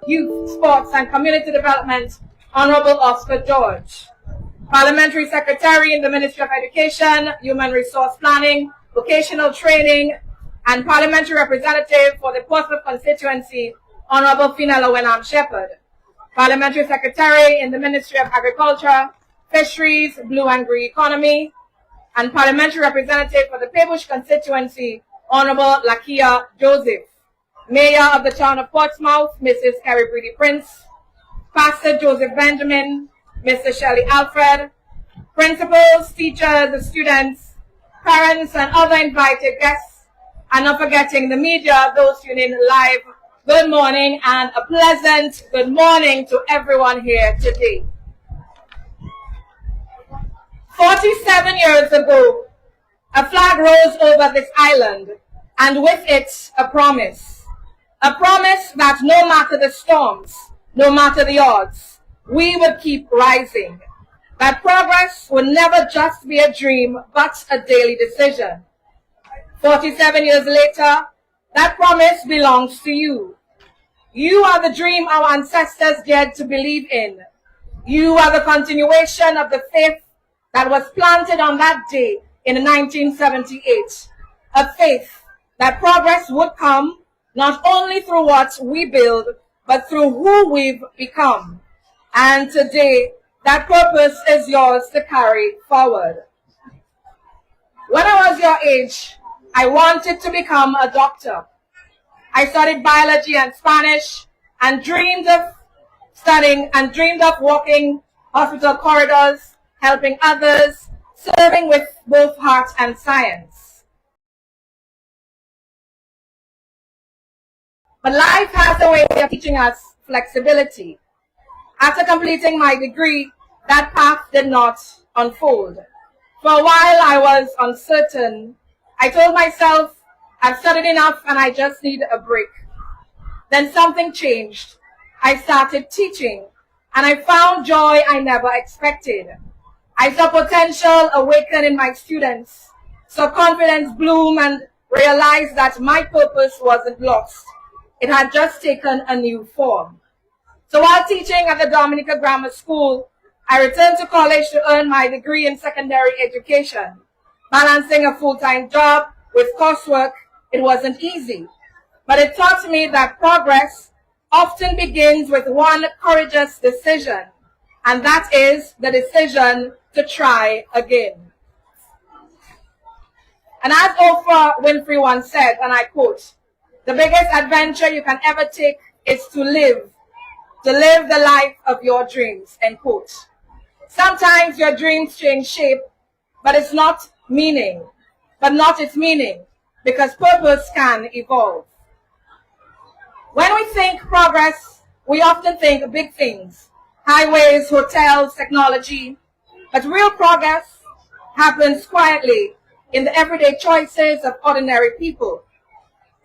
Youth, Sports and Community Development, Honorable Oscar George. Parliamentary Secretary in the Ministry of Education, Human Resource Planning, Vocational Training, and Parliamentary Representative for the Portsmouth constituency, Honorable Fenella Wenham Shepherd. Parliamentary Secretary in the Ministry of Agriculture, Fisheries, Blue and Green Economy, and Parliamentary Representative for the Paybush constituency, Honorable Lakia Joseph. Mayor of the town of Portsmouth, Mrs. Carrie Breedy Prince. Pastor Joseph Benjamin, Mr. Shelley Alfred. Principals, teachers, students, parents, and other invited guests, and not forgetting the media, those tuning in live. Good morning and a pleasant good morning to everyone here today. 47 years ago, a flag rose over this island, and with it, a promise. A promise that no matter the storms, no matter the odds, we would keep rising. That progress would never just be a dream, but a daily decision. 47 years later, that promise belongs to you. You are the dream our ancestors dared to believe in. You are the continuation of the faith that was planted on that day in 1978. A faith that progress would come not only through what we build, but through who we've become. And today, that purpose is yours to carry forward. When I was your age, I wanted to become a doctor. I studied biology and Spanish and dreamed of studying and dreamed of walking hospital corridors, helping others, serving with both heart and science. But life has a way of teaching us flexibility. After completing my degree, that path did not unfold. For a while I was uncertain. I told myself, I've studied enough and I just need a break. Then something changed. I started teaching and I found joy I never expected. I saw potential awaken in my students, saw confidence bloom and realized that my purpose wasn't lost. It had just taken a new form. So while teaching at the Dominica Grammar School, I returned to college to earn my degree in secondary education. Balancing a full-time job with coursework, it wasn't easy. But it taught me that progress often begins with one courageous decision, and that is the decision to try again. And as Oprah Winfrey once said, and I quote, "The biggest adventure you can ever take is to live the life of your dreams," end quote. Sometimes your dreams change shape, but it's not its meaning, because purpose can evolve. When we think progress, we often think big things, highways, hotels, technology, but real progress happens quietly in the everyday choices of ordinary people.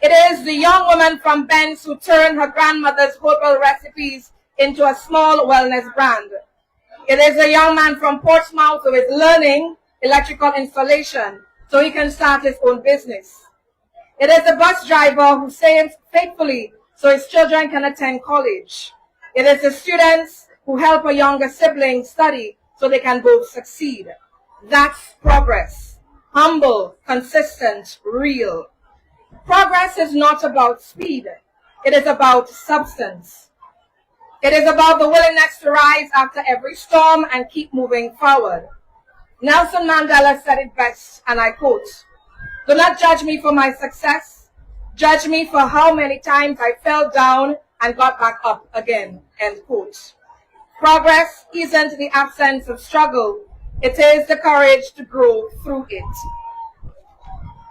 It is the young woman from Benz who turned her grandmother's herbal recipes into a small wellness brand. It is a young man from Portsmouth who is learning electrical installation so he can start his own business. It is a bus driver who saves faithfully so his children can attend college. It is the students who help a younger sibling study so they can both succeed. That's progress. Humble, consistent, real. Progress is not about speed. It is about substance. It is about the willingness to rise after every storm and keep moving forward. Nelson Mandela said it best, and I quote, "Do not judge me for my success. Judge me for how many times I fell down and got back up again," end quote. Progress isn't the absence of struggle. It is the courage to grow through it.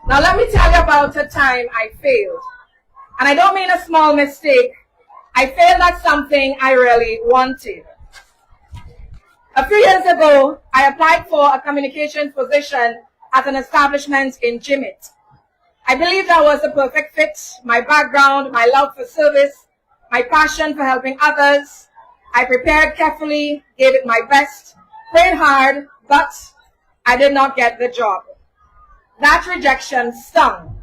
Now let me tell you about a time I failed. And I don't mean a small mistake. I failed at something I really wanted. A few years ago, I applied for a communications position at an establishment in Jimmet. I believed I was the perfect fit. My background, my love for service, my passion for helping others. I prepared carefully, gave it my best, prayed hard, but I did not get the job. That rejection stung.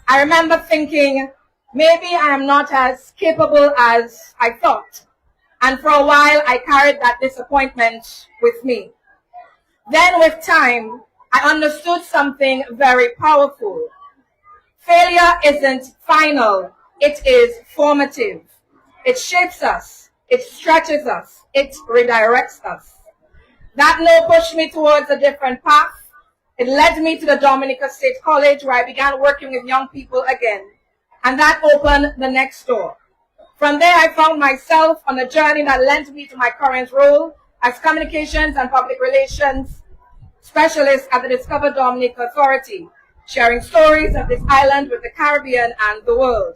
I remember thinking, Maybe I am not as capable as I thought. And for a while, I carried that disappointment with me. Then with time, I understood something very powerful. Failure isn't final. It is formative. It shapes us. It stretches us. It redirects us. That no pushed me towards a different path. It led me to the Dominica State College, where I began working with young people again. And that opened the next door. From there, I found myself on a journey that led me to my current role as Communications and Public Relations Specialist at the Discover Dominica Authority, sharing stories of this island with the Caribbean and the world.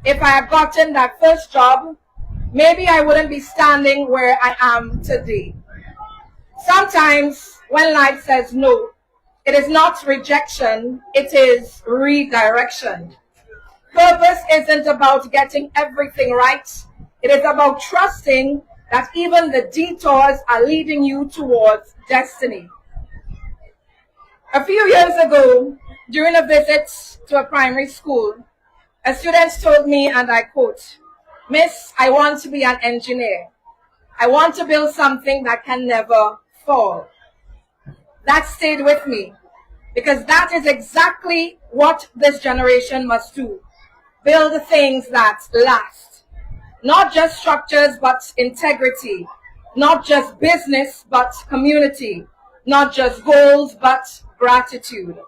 If I had gotten that first job, maybe I wouldn't be standing where I am today. Sometimes when life says no, it is not rejection, it is redirection. Purpose isn't about getting everything right. It is about trusting that even the detours are leading you towards destiny. A few years ago, during a visit to a primary school, a student told me, and I quote, "Miss, I want to be an engineer. I want to build something that can never fall." That stayed with me because that is exactly what this generation must do. Build things that last. Not just structures, but integrity. Not just business, but community. Not just goals, but gratitude.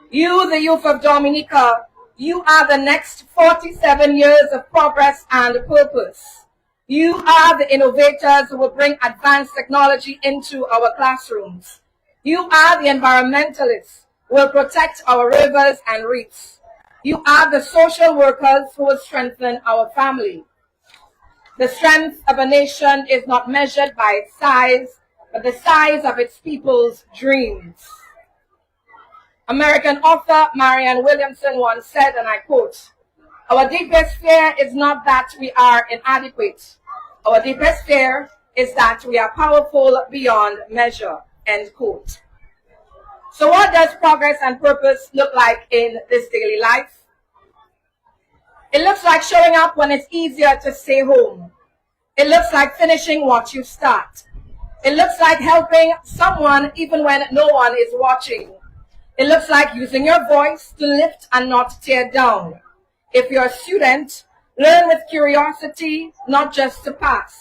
You, the youth of Dominica, you are the next 47 years of progress and purpose. You are the innovators who will bring advanced technology into our classrooms. You are the environmentalists who will protect our rivers and reefs. You are the social workers who will strengthen our family. The strength of a nation is not measured by its size, but the size of its people's dreams. American author Marianne Williamson once said, and I quote, "Our deepest fear is not that we are inadequate. Our deepest fear is that we are powerful beyond measure," end quote. So what does progress and purpose look like in this daily life? It looks like showing up when it's easier to stay home. It looks like finishing what you start. It looks like helping someone even when no one is watching. It looks like using your voice to lift and not tear down. If you're a student, learn with curiosity, not just to pass.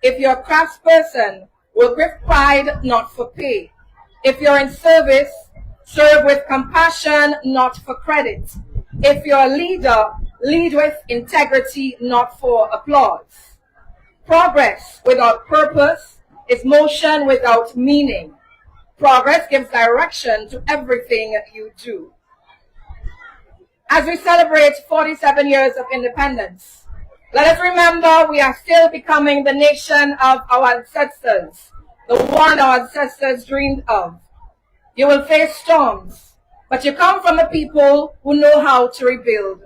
If you're a craftsperson, work with pride, not for pay. If you're in service, serve with compassion, not for credit. If you're a leader, lead with integrity, not for applause. Progress without purpose is motion without meaning. Progress gives direction to everything you do. As we celebrate 47 years of independence, let us remember we are still becoming the nation of our ancestors, the one our ancestors dreamed of. You will face storms, but you come from a people who know how to rebuild.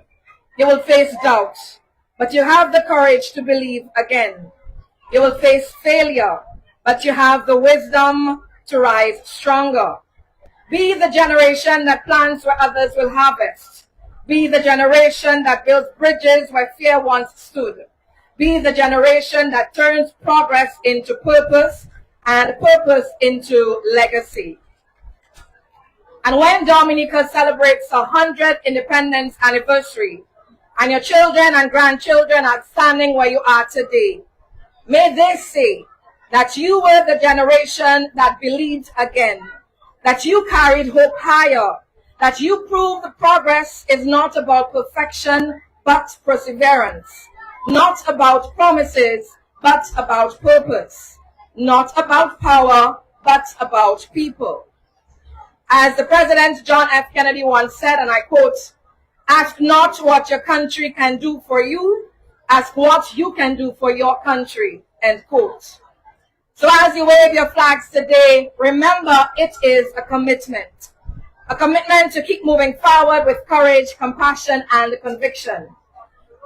You will face doubts, but you have the courage to believe again. You will face failure, but you have the wisdom to rise stronger. Be the generation that plants where others will harvest. Be the generation that builds bridges where fear once stood. Be the generation that turns progress into purpose and purpose into legacy. And when Dominica celebrates 100th independence anniversary, and your children and grandchildren are standing where you are today, may they say that you were the generation that believed again, that you carried hope higher, that you proved the progress is not about perfection, but perseverance, not about promises, but about purpose, not about power, but about people. As the President John F. Kennedy once said, and I quote, "Ask not what your country can do for you, ask what you can do for your country," end quote. So as you wave your flags today, remember it is a commitment to keep moving forward with courage, compassion, and conviction.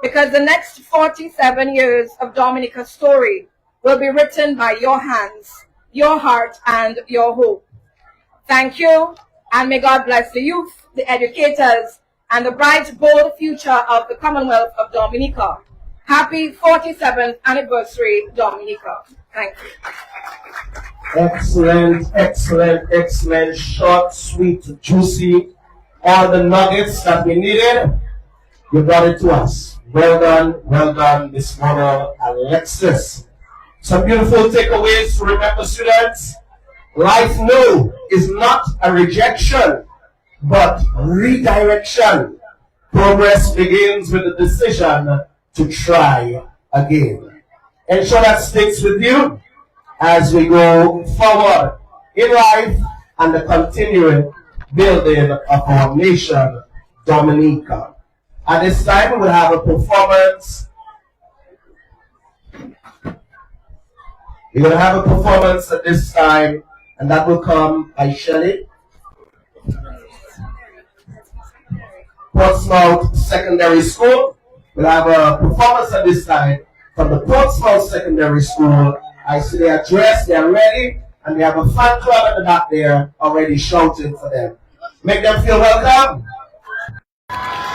Because the next 47 years of Dominica's story will be written by your hands, your heart, and your hope. Thank you, and may God bless the youth, the educators, and the bright, bold future of the Commonwealth of Dominica. Happy 47th anniversary, Dominica. Thank you. Excellent, excellent, excellent. Short, sweet, juicy. All the nuggets that we needed, you brought it to us. Well done, Miss Mona Alexis. Some beautiful takeaways to remember, students. Life no is not a rejection, but redirection. Progress begins with the decision to try again. Ensure that sticks with you as we go forward in life and the continuing building of our nation, Dominica. At this time, we will have a performance. We're going to have a performance at this time, and that will come by Shelley. Portsmouth Secondary School. We'll have a performance at this time from the Portsmouth Secondary School. I see they are dressed, they are ready, and we have a fan club at the back there already shouting for them. Make them feel welcome. Yeah.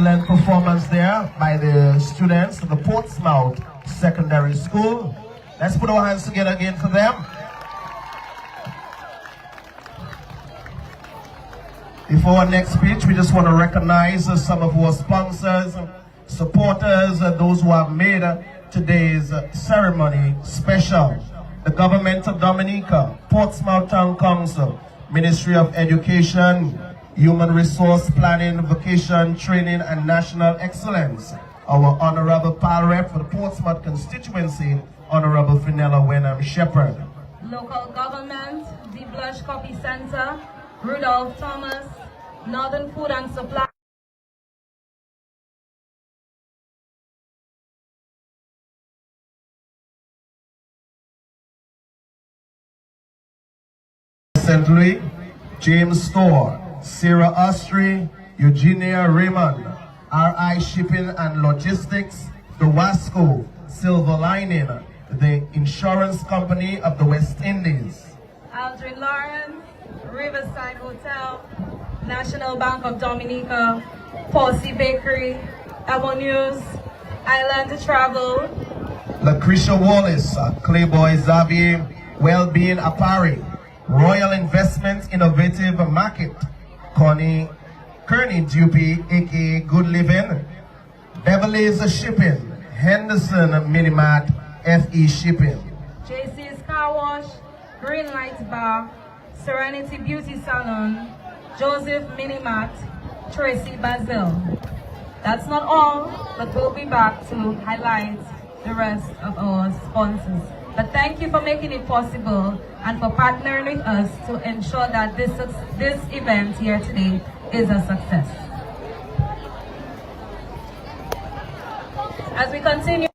excellent performance there by the students of the Portsmouth Secondary School. Let's put our hands together again for them. Before our next speech, we just want to recognize some of our sponsors, supporters, those who have made today's ceremony special. The Government of Dominica, Portsmouth Town Council, Ministry of Education, Human Resource Planning, Vocation, Training and National Excellence. Our Honorable Pal Rep for the Portsmouth constituency, Honorable Fenella Wenham Shepherd. Local Government, the Blush Copy Center, Rudolph Thomas, Northern Food and Supply. St. Louis, James Store, Sarah Ostry, Eugenia Raymond, RI Shipping and Logistics, the Wasco, Silver Lining, the Insurance Company of the West Indies. Aldrin Lawrence, Riverside Hotel, National Bank of Dominica, Posse Bakery, Amo News, Island Travel, Lucretia Wallace, Clayboy Xavier, Wellbeing Apparel, Royal Investments Innovative Market, Kearney Dupy, aka Good Living, Beverly's Shipping, Henderson Minimart, FE Shipping, JC's Car Wash, Green Light Bar, Serenity Beauty Salon, Joseph Minimart, Tracy Basil. That's not all, but we'll be back to highlight the rest of our sponsors. But thank you for making it possible and for partnering with us to ensure that this event here today is a success. As we continue,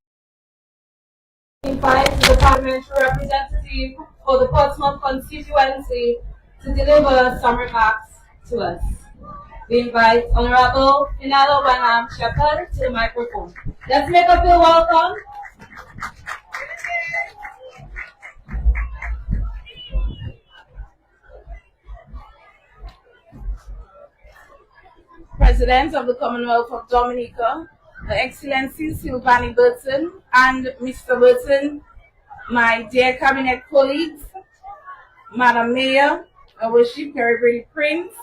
invite the parliamentary representative for the Portsmouth constituency to deliver some remarks to us. We invite Honorable Fenella Wenham Shepherd to the microphone. Let's make her feel welcome. President of the Commonwealth of Dominica, Her Excellency Sylvanie Burton, and Mr. Burton, my dear cabinet colleagues, Madam Mayor, Her Worship Perry Brady Prince,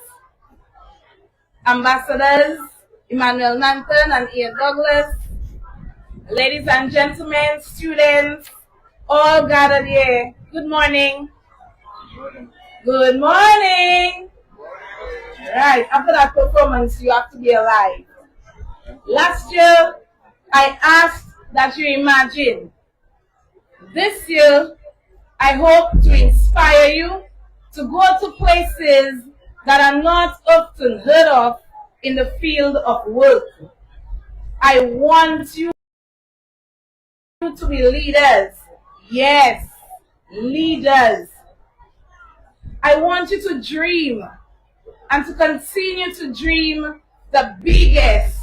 Ambassadors Emmanuel Nanton and Ian Douglas, ladies and gentlemen, students, all gathered here. Good morning. Good morning. Right, after that performance, you have to be alive. Last year, I asked that you imagine. This year, I hope to inspire you to go to places that are not often heard of in the field of work. I want you to be leaders. Yes, leaders. I want you to dream and to continue to dream the biggest.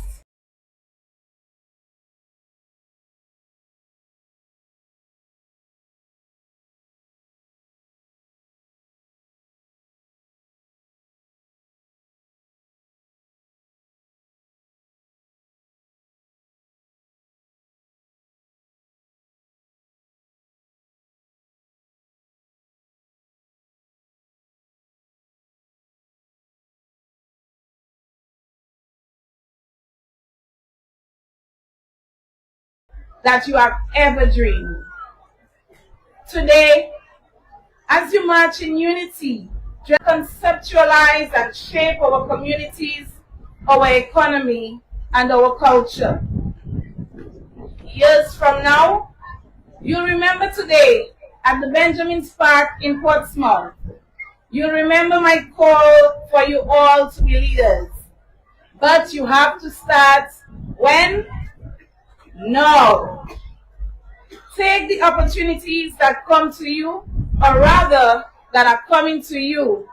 That you have ever dreamed. Today, as you march in unity to conceptualize and shape our communities, our economy, and our culture. Years from now, you'll remember today at the Benjamin Park in Portsmouth. You'll remember my call for you all to be leaders. But you have to start when? No. Take the opportunities that come to you, or rather, that are coming to you.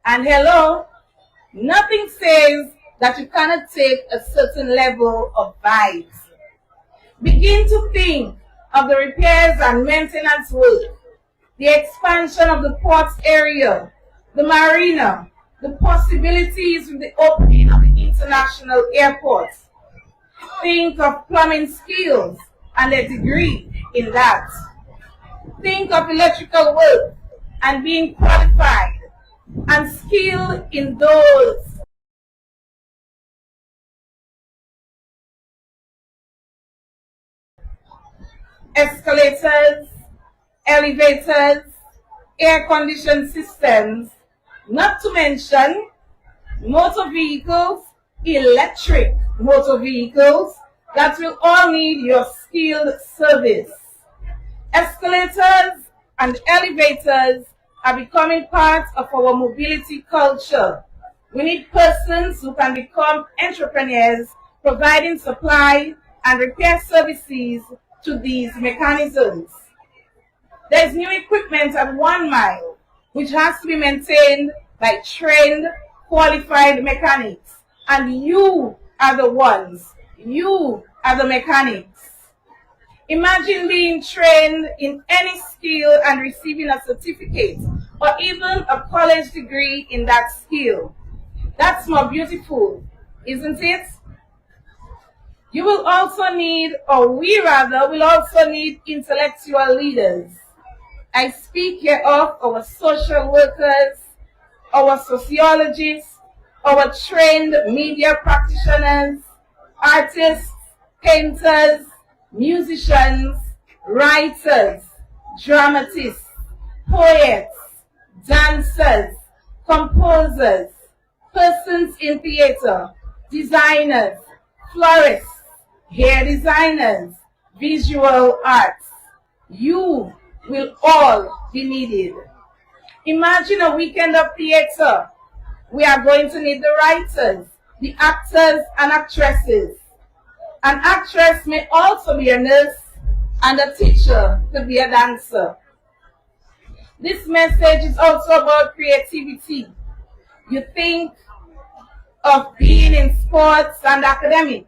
And hello, nothing says that you cannot take a certain level of vibes. Begin to think of the repairs and maintenance work, the expansion of the ports area, the marina, the possibilities with the opening of the international airports, Think of plumbing skills and a degree in that. Think of electrical work and being qualified and skilled in those. Escalators, elevators, air-conditioned systems, not to mention motor vehicles, electric motor vehicles that will all need your skilled service. Escalators and elevators are becoming part of our mobility culture. We need persons who can become entrepreneurs, providing supply and repair services to these mechanisms. There's new equipment at 1 mile, which has to be maintained by trained, qualified mechanics. And you are the ones. You are the mechanics. Imagine being trained in any skill and receiving a certificate or even a college degree in that skill. That's more beautiful, isn't it? You will also need, or we rather, will also need intellectual leaders. I speak here of our social workers, our sociologists, our trained media practitioners, artists, painters, musicians, writers, dramatists, poets, dancers, composers, persons in theater, designers, florists, hair designers, visual arts. You will all be needed. Imagine a weekend of theater. We are going to need the writers, the actors and actresses. An actress may also be a nurse, and a teacher could be a dancer. This message is also about creativity. You think of being in sports and academics.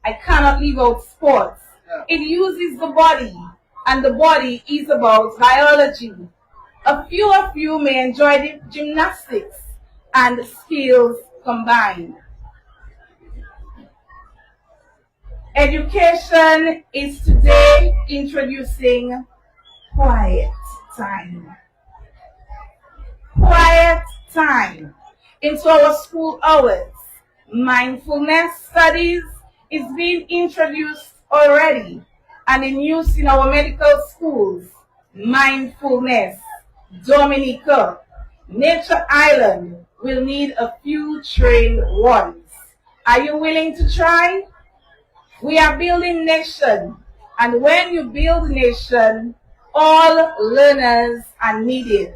I cannot leave out sports. It uses the body, and the body is about biology. A few of you may enjoy the gymnastics and skills combined. Education is today introducing quiet time. Quiet time into our school hours. Mindfulness studies is being introduced already and in use in our medical schools. Mindfulness, Dominica, Nature Island will need a few trained ones. Are you willing to try? We are building nation, and when you build nation, all learners are needed.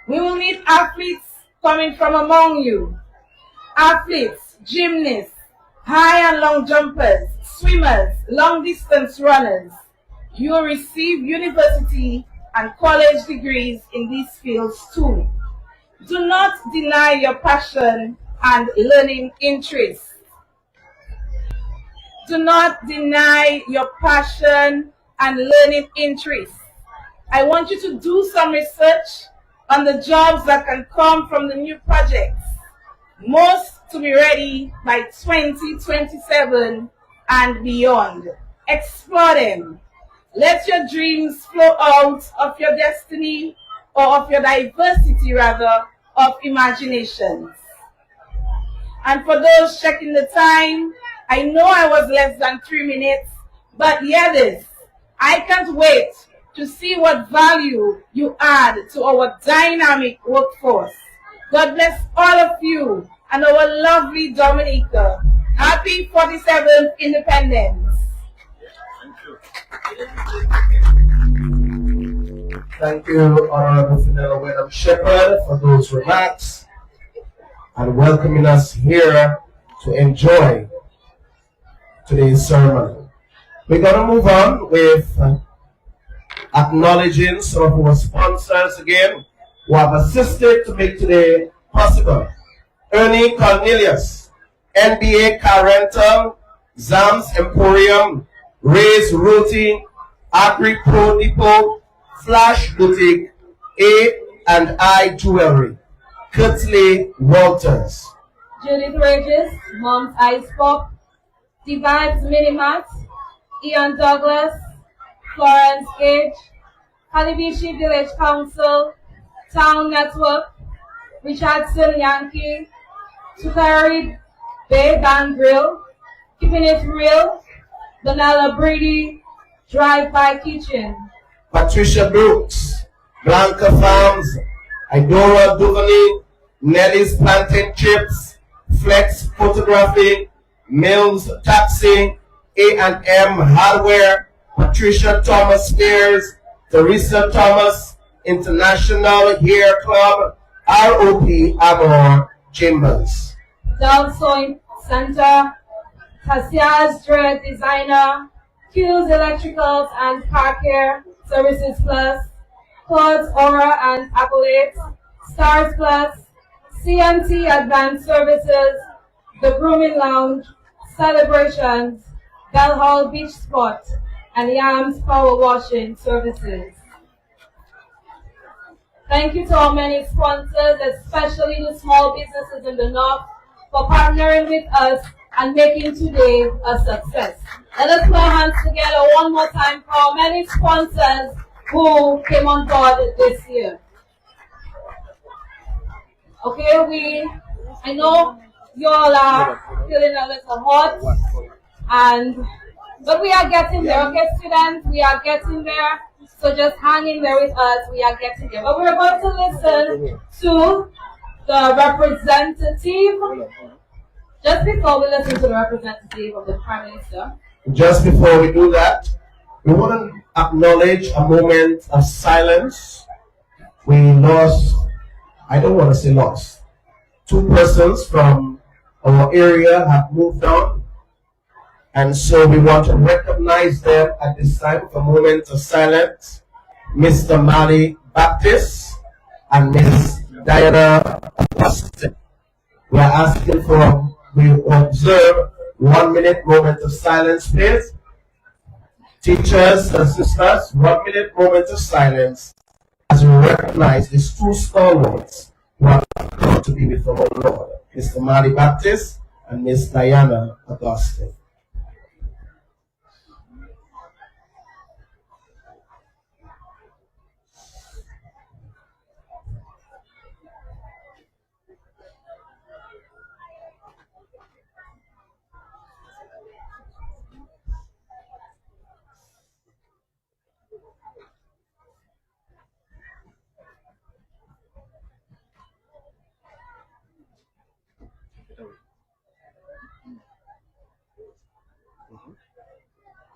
We will need athletes coming from among you. Athletes, gymnasts, high and long jumpers, swimmers, long distance runners. You will receive university and college degrees in these fields too. Do not deny your passion and learning interest. Do not deny your passion and learning interest. I want you to do some research on the jobs that can come from the new projects. Most to be ready by 2027 and beyond. Explore them. Let your dreams flow out of your destiny, or of your diversity rather, of imaginations. And for those checking the time, I know I was less than 3 minutes, but hear this. I can't wait to see what value you add to our dynamic workforce. God bless all of you and our lovely Dominica. Happy 47th Independence. Thank you, Honorable Fenella Wenham Shepherd, for those remarks and welcoming us here to enjoy today's ceremony. We're going to move on with acknowledging some of our sponsors again who have assisted to make today possible. Ernie Cornelius, NBA Car Rental, Zams Emporium, Ray's Roti, Agri Pro Depot, Flash Boutique, A&I Jewelry, Kirtley Walters, Judith Regis, Mom's Ice Pop, The Vibes Minimat, Ian Douglas, Florence Gage, Halibishi Village Council, Town Network, Richardson Yankee, Tukari Bay Band Grill, Keeping It Real, Donella Brady, Drive-By Kitchen. Patricia Brooks, Blanca Farms, Idora Duvany, Nelly's Plantain Chips, Flex Photography, Mills Taxi, A&M Hardware, Patricia Thomas Spears, Teresa Thomas, International Hair Club, ROP Amor Chambers. Dog Sewing Center, Tassia's Dread Designer, Q's Electricals and Car Care Services Plus, Claude's Aura and Accolades, Stars Plus, CMT Advanced Services, The Grooming Lounge, Celebrations, Bell Hall Beach Spot, and Yams Power Washing Services. Thank you to our many sponsors, especially the small businesses in the North, for partnering with us and making today a success. Let us put our hands together one more time for our many sponsors who came on board this year. Okay, I know you all are feeling a little hot, but we are getting there. Okay, students, we are getting there. So just hang in there with us. We are getting there. But we're about to listen to the representative. Just before we listen to the representative of the Prime Minister. Just before we do that, we want to acknowledge a moment of silence. We lost, I don't want to say lost, 2 persons from our area have moved on. And so we want to recognize them at this time with a moment of silence. Mr. Mali Baptist and Miss Diana Austin. We are asking for, we observe 1 minute moment of silence, please. Teachers and sisters, 1 minute moment of silence as we recognize these 2 stalwarts who are going to be with our Lord, Mr. Mali Baptist and Miss Diana Augustine.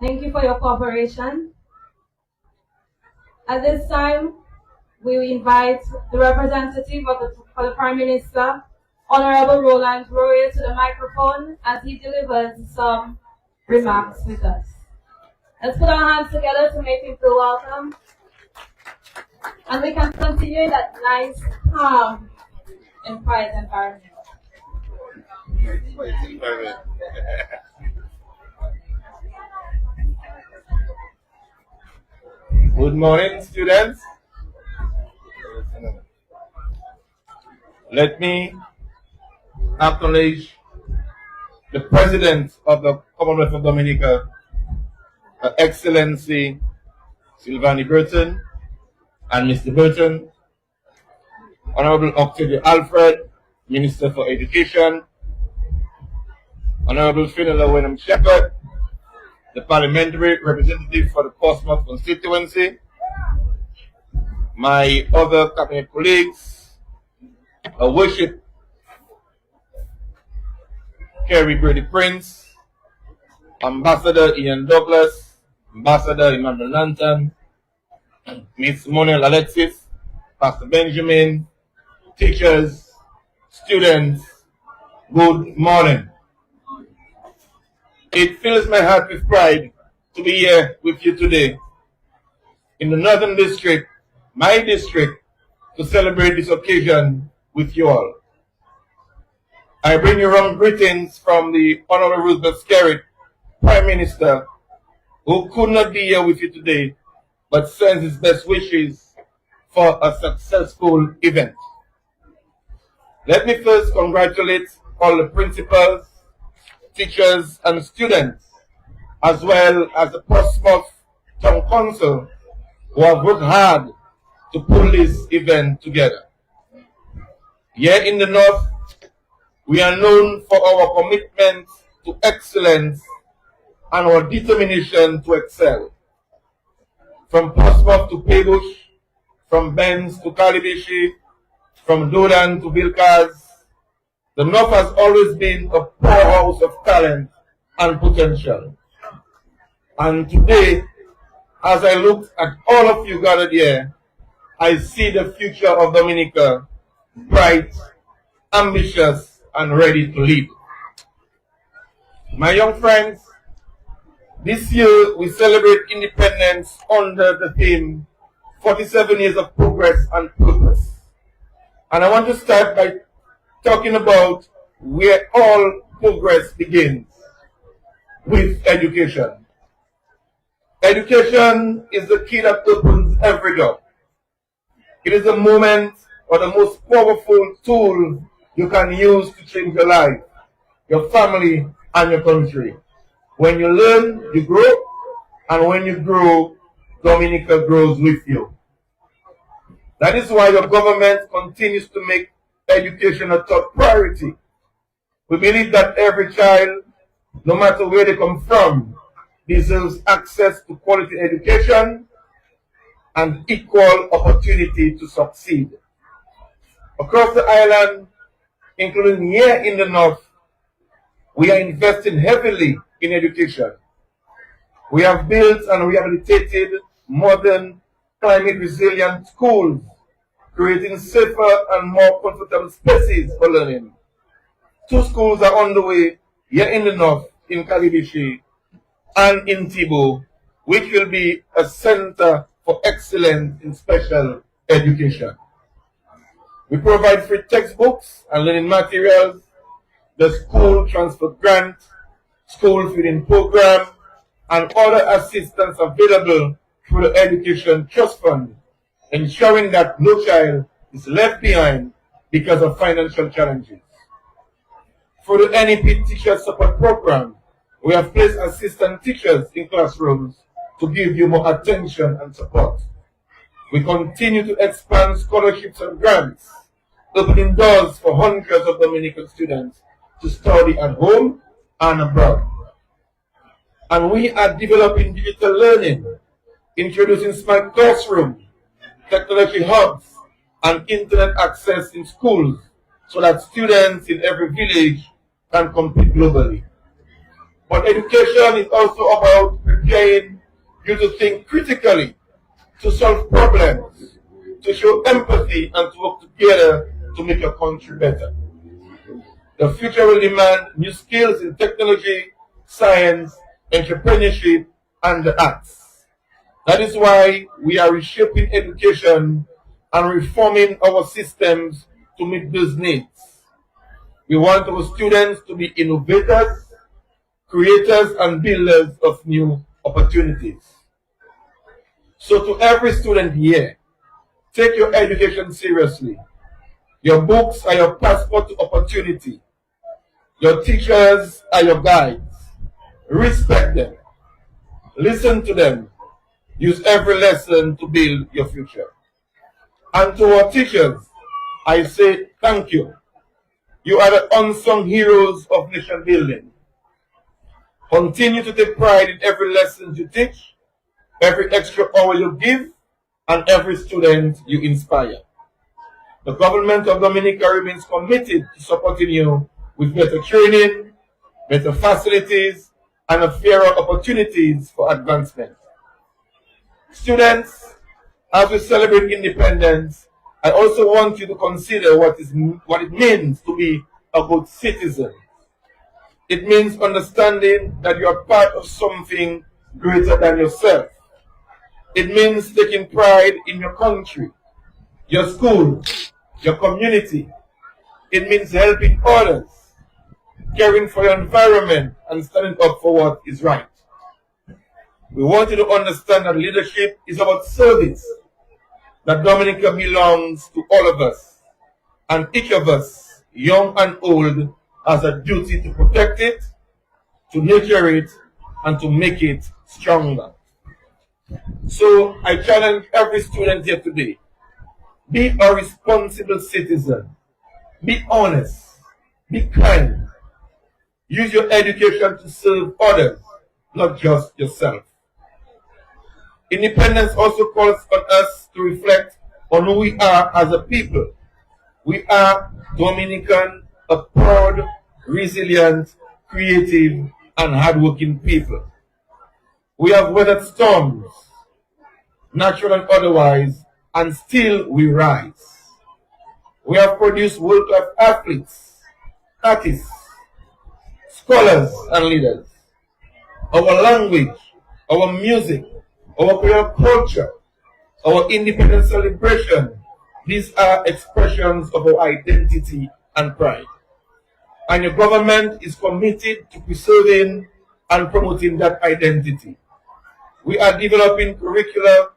Thank you for your cooperation. At this time, we invite the representative for the Prime Minister, Honorable Roland Royer, to the microphone as he delivers some remarks with us. Let's put our hands together to make him feel welcome. And we can continue in that nice, calm, and quiet environment. Good morning, students. Let me acknowledge the President of the Commonwealth of Dominica, Her Excellency Sylvanie Burton, and Mr. Burton, Honorable Octavia Alfred, Minister for Education, Honorable Finola Wenham Shepherd, the parliamentary representative for the Portsmouth constituency, my other cabinet colleagues, Her Worship Kerry Brady Prince, Ambassador Ian Douglas, Ambassador Emmanuel Nanton, Miss Monel Alexis, Pastor Benjamin, teachers, students, good morning. It fills my heart with pride to be here with you today in the Northern District, my district, to celebrate this occasion with you all. I bring you warm greetings from the Honorable Roosevelt Skerrit, Prime Minister, who could not be here with you today, but sends his best wishes for a successful event. Let me first congratulate all the principals, teachers, and students, as well as the Portsmouth Town Council, who have worked hard to pull this event together. Here in the North, we are known for our commitment to excellence and our determination to excel. From Portsmouth to Peebush, from Benz to Calibishi, from Dodan to Vilcaz, the North has always been a powerhouse of talent and potential. And today, as I look at all of you gathered here, I see the future of Dominica bright, ambitious, and ready to lead. My young friends, this year we celebrate independence under the theme 47 Years of Progress and Purpose. And I want to start by talking about where all progress begins, with education. Education is the key that opens every door. It is the moment or the most powerful tool you can use to change your life, your family, and your country. When you learn, you grow, and when you grow, Dominica grows with you. That is why your government continues to make education a top priority. We believe that every child, no matter where they come from, deserves access to quality education and equal opportunity to succeed. Across the island, including here in the North, we are investing heavily in education. We have built and rehabilitated modern, climate-resilient schools, creating safer and more comfortable spaces for learning. 2 schools are on the way here in the North, in Calibishi and in Tibo, which will be a center for excellence in special education. We provide free textbooks and learning materials, the school transfer grant, school feeding program, and other assistance available through the Education Trust Fund, ensuring that no child is left behind because of financial challenges. Through the NEP Teacher Support Program, we have placed assistant teachers in classrooms to give you more attention and support. We continue to expand scholarships and grants, opening doors for hundreds of Dominican students to study at home and abroad. And we are developing digital learning, introducing smart classrooms, technology hubs, and internet access in schools so that students in every village can compete globally. But education is also about preparing you to think critically, to solve problems, to show empathy, and to work together to make your country better. The future will demand new skills in technology, science, entrepreneurship, and the arts. That is why we are reshaping education and reforming our systems to meet those needs. We want our students to be innovators, creators, and builders of new opportunities. So to every student here, take your education seriously. Your books are your passport to opportunity. Your teachers are your guides. Respect them. Listen to them. Use every lesson to build your future. And to our teachers, I say thank you. You are the unsung heroes of nation building. Continue to take pride in every lesson you teach, every extra hour you give, and every student you inspire. The government of Dominica remains committed to supporting you with better training, better facilities, and fairer opportunities for advancement. Students, as we celebrate independence, I also want you to consider what it means to be a good citizen. It means understanding that you are part of something greater than yourself. It means taking pride in your country, your school, your community. It means helping others, caring for your environment, and standing up for what is right. We want you to understand that leadership is about service, that Dominica belongs to all of us, and each of us, young and old, has a duty to protect it, to nurture it, and to make it stronger. So I challenge every student here today, be a responsible citizen, be honest, be kind, use your education to serve others, not just yourself. Independence also calls on us to reflect on who we are as a people. We are Dominican, a proud, resilient, creative, and hardworking people. We have weathered storms, natural and otherwise, and still we rise. We have produced world-class athletes, artists, scholars, and leaders. Our language, our music, our creative culture, our independence celebration, these are expressions of our identity and pride. And your government is committed to preserving and promoting that identity. We are developing curricula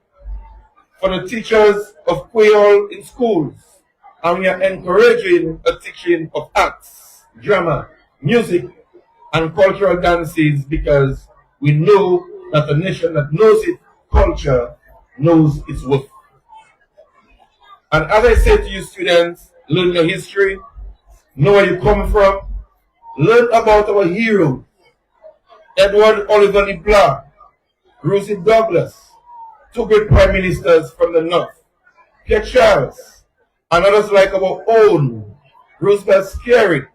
for the teachers of Creole in schools, and we are encouraging a teaching of arts, drama, music, and cultural dances because we know that a nation that knows its culture knows its worth. And as I say to you students, learn your history, know where you come from, learn about our heroes, Edward Oliver LeBlanc, Rosie Douglas, two great prime ministers from the north, Pierre Charles, and others like our own, Roosevelt Scarry,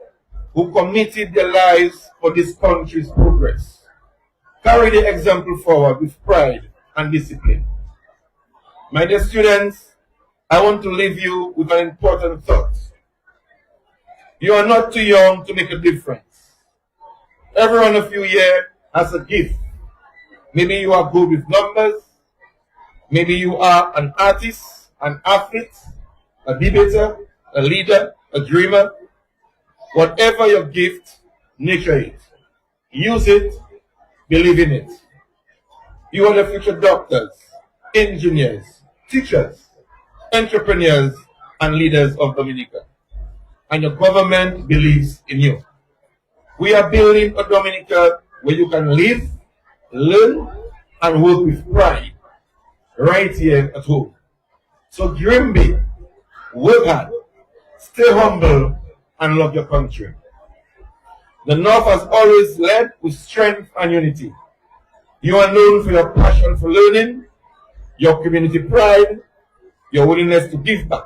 who committed their lives for this country's progress. Carry the example forward with pride and discipline. My dear students, I want to leave you with an important thought. You are not too young to make a difference. Every one of you here has a gift. Maybe you are good with numbers. Maybe you are an artist, an athlete, a debater, a leader, a dreamer. Whatever your gift, nurture it. Use it, believe in it. You are the future doctors, engineers, teachers, entrepreneurs, and leaders of Dominica. And your government believes in you. We are building a Dominica where you can live, learn, and work with pride right here at home. So dream big, work hard, stay humble, and love your country. The North has always led with strength and unity. You are known for your passion for learning, your community pride, your willingness to give back.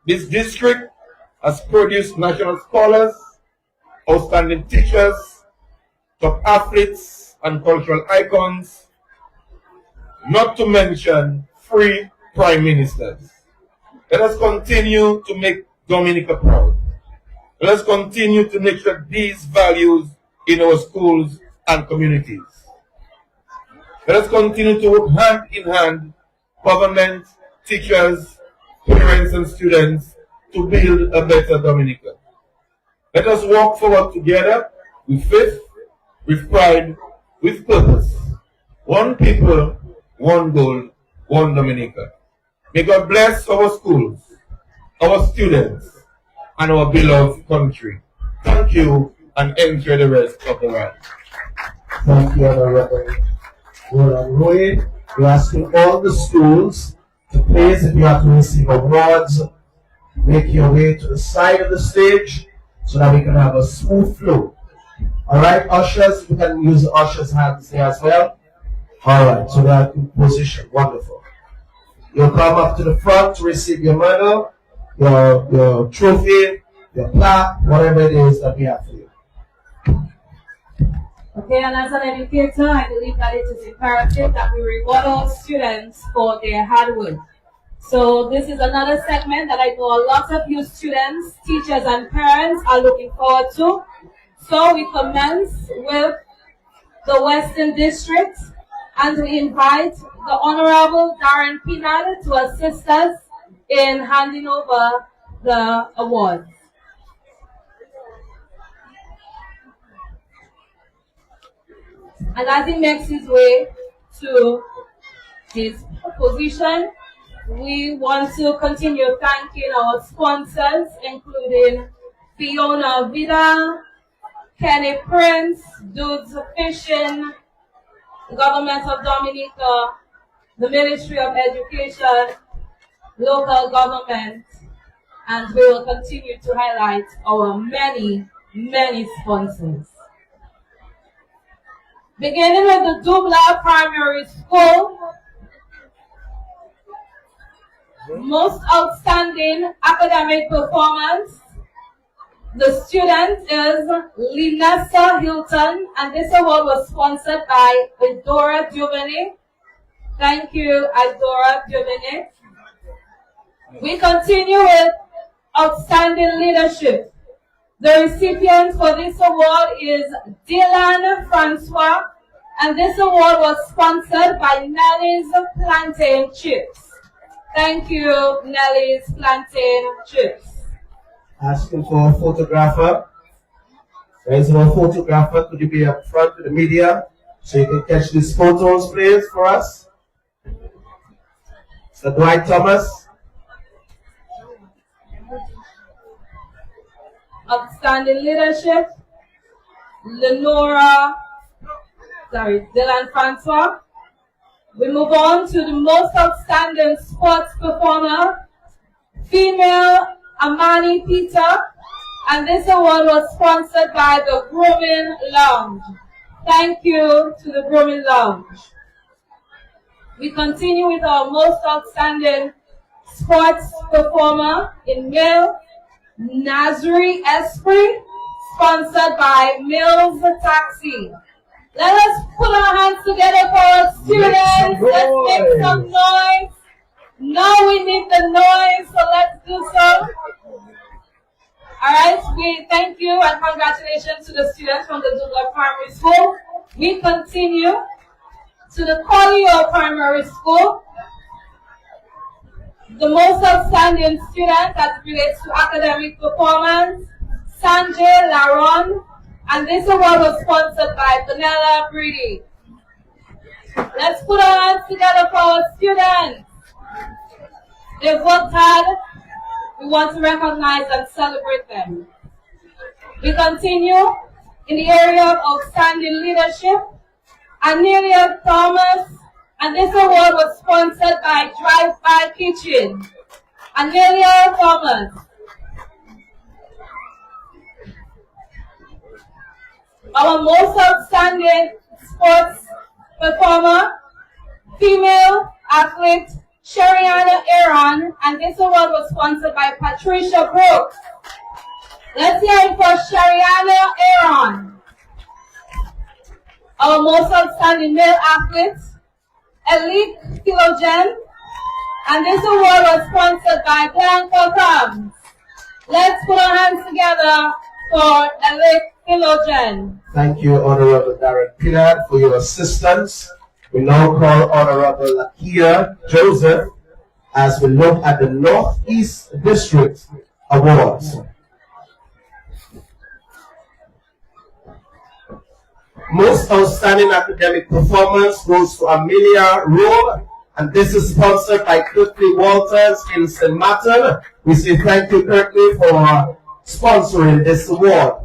This district has produced national scholars, outstanding teachers, top athletes, and cultural icons, not to mention 3 prime ministers. Let us continue to make Dominica proud. Let us continue to nurture these values in our schools and communities. Let us continue to work hand in hand, government, teachers, parents, and students, to build a better Dominica. Let us walk forward together with faith, with pride, with purpose. One people, one goal, one Dominica. May God bless our schools, our students, and our beloved country. Thank you, and enjoy the rest of the ride. Thank you, Reverend Roland Roy. We're asking all the schools to please, if you have to receive awards, make your way to the side of the stage so that we can have a smooth flow. Alright, ushers, we can use the ushers' hands here as well. Alright, so they are in position. Wonderful. You'll come up to the front to receive your medal, your trophy, your plaque, whatever it is that we have for you. Okay, and as an educator, I believe that it is imperative that we reward our students for their hard work. So this is another segment that I know a lot of you students, teachers, and parents are looking forward to. So we commence with the Western District, and we invite the Honorable Darren Pinal to assist us in handing over the awards. And as he makes his way to his position, we want to continue thanking our sponsors, including Fiona Vida, Kenny Prince, Dudes Fishing, the Government of Dominica, the Ministry of Education, local government, and we will continue to highlight our many, many sponsors. Beginning with the Dubla Primary School, most outstanding academic performance. The student is Linessa Hilton, and this award was sponsored by Idora Duvernay. Thank you, Idora Duvernay. We continue with outstanding leadership. The recipient for this award is Dylan Francois, and this award was sponsored by Nelly's Plantain Chips. Thank you, Nelly's Plantain Chips. Asking for a photographer. There is no photographer. Could you be up front with the media so you can catch these photos, please, for us? So Dwight Thomas. Outstanding leadership, Dylan Francois. We move on to the most outstanding sports performer, female Amani Peter, and this award was sponsored by the Grooming Lounge. Thank you to the Grooming Lounge. We continue with our most outstanding sports performer in male, Nazri Esprit, sponsored by Mills Taxi. Let us put our hands together for our students. Let's make some noise. Now we need the noise, so let's do so. Alright, we thank you and congratulations to the students from the Dubla Primary School. We continue to the Collio Primary School. The most outstanding student that relates to academic performance, Sanjay Laron, and this award was sponsored by Vanilla Breedy. Let's put our hands together for our students. They've worked hard. We want to recognize and celebrate them. We continue in the area of outstanding leadership. Anelia Thomas, and this award was sponsored by Drive By Kitchen. Anelia Thomas. Our most outstanding sports performer, female athlete, Sheriana Aaron, and this award was sponsored by Patricia Brooks. Let's hear it for Sheriana Aaron. Our most outstanding male athlete, Elite Philogen, and this award was sponsored by Blanco Cubs. Let's put our hands together for Elite Philogen. Thank you, Honorable Darren Pinnard, for your assistance. We now call Honorable Lakia Joseph as we look at the Northeast District Awards. Most outstanding academic performance goes to Amelia Rowe, and this is sponsored by Kirkley Walters in St. Martin. We say thank you, Kirkley, for sponsoring this award.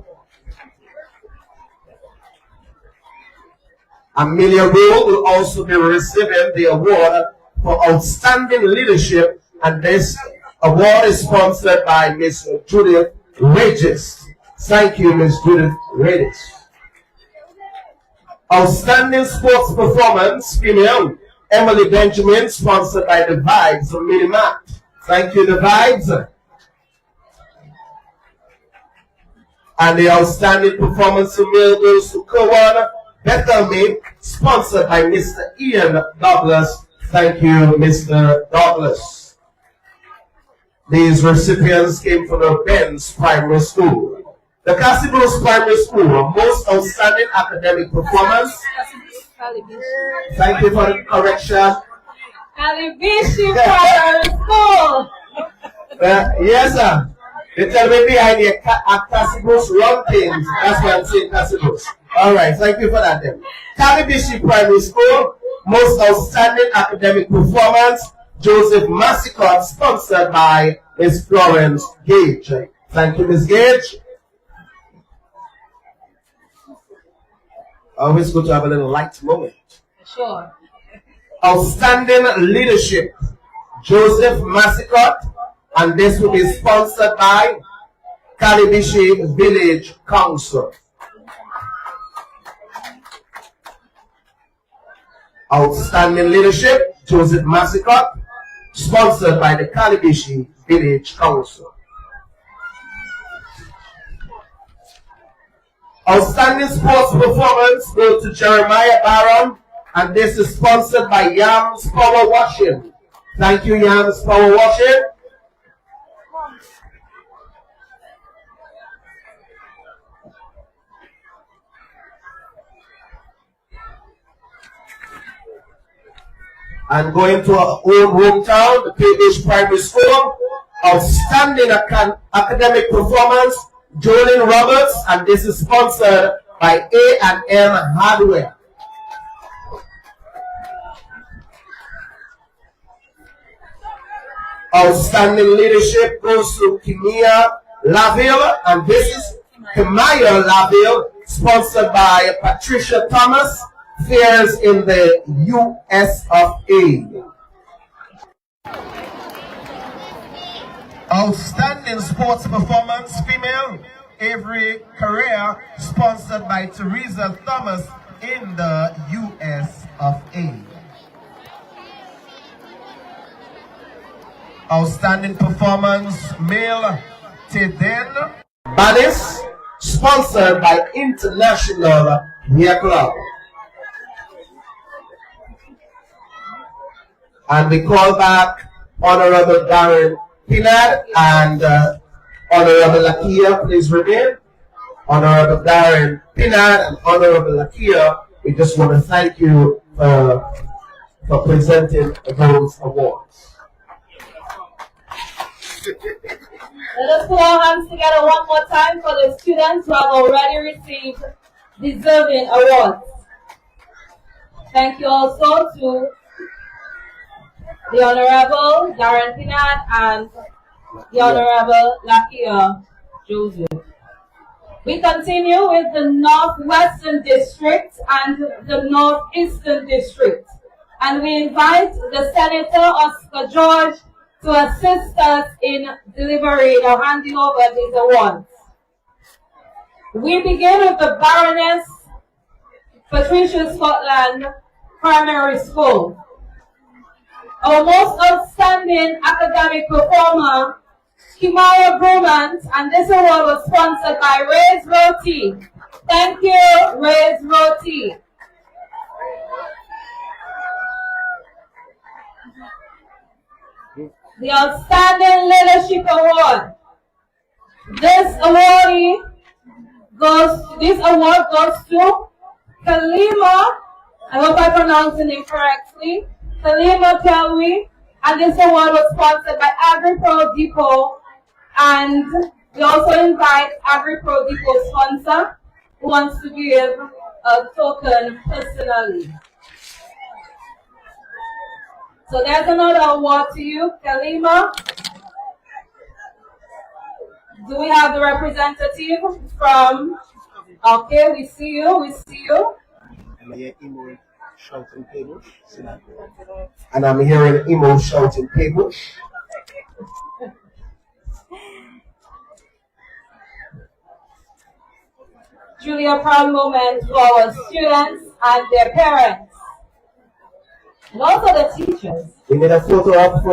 Amelia Rowe will also be receiving the award for outstanding leadership, and this award is sponsored by Ms. Judith Regis. Thank you, Ms. Judith Regis. Outstanding sports performance, female, Emily Benjamin, sponsored by The Vibes of Minimat. Thank you, The Vibes. And the outstanding performance female goes to Kawan Bethelme, sponsored by Mr. Ian Douglas. Thank you, Mr. Douglas. These recipients came from the Benz Primary School. The Cassibos Primary School, most outstanding academic performance. Thank you for the correction. Calibishi Primary School. Yes, sir. They tell me behind here at Cassibos run things. That's why I'm saying Cassibos. All right, thank you for that then. Calibishi Primary School, most outstanding academic performance. Joseph Massicott, sponsored by Ms. Florence Gage. Thank you, Ms. Gage. Always good to have a little light moment. Sure. Outstanding leadership, Joseph Massicott, and this will be sponsored by Kalibishi Village Council. Outstanding leadership, Joseph Massicott, sponsored by the Kalibishi Village Council. Outstanding sports performance goes to Jeremiah Barron, and this is sponsored by Yams Power Washing. Thank you, Yams Power Washing. And going to our own hometown, the PH Primary School, outstanding academic performance, Jolene Roberts, and this is sponsored by A&M Hardware. Outstanding leadership goes to Kimia Laville, and this is Kimaya Laville, sponsored by Patricia Thomas, Fairs in the US of A. Outstanding sports performance, female, Avery Career, sponsored by Teresa Thomas in the US of A. Outstanding performance, male, Teden Badis, sponsored by International Hair Club. And we call back Honorable Darren Pinard and Honorable Lakia, please remain. Honorable Darren Pinard and Honorable Lakia, we just want to thank you for presenting those awards. Let us put our hands together one more time for the students who have already received deserving awards. Thank you also to the Honorable Darren Pinard and the Honorable Lakia Joseph. We continue with the Northwestern District and the Northeastern District. And we invite the Senator Oscar George to assist us in delivering or handing over these awards. We begin with the Baroness Patricia Scotland Primary School. Our most outstanding academic performer, Kimaya Brumant, and this award was sponsored by Ray's Roti. Thank you, Ray's Roti. The Outstanding Leadership Award. This award goes to Kalima, I hope I pronounced the name correctly, Kalima Kelwi, and this award was sponsored by AgriPro Depot, and we also invite AgriPro Depot sponsor who wants to give a token personally. So there's another award to you, Kalima. Do we have the representative from? Okay, we see you. Shouting people. And I'm hearing Emo shouting people. Truly a proud moment for our students and their parents. And also the teachers. We need a photo up.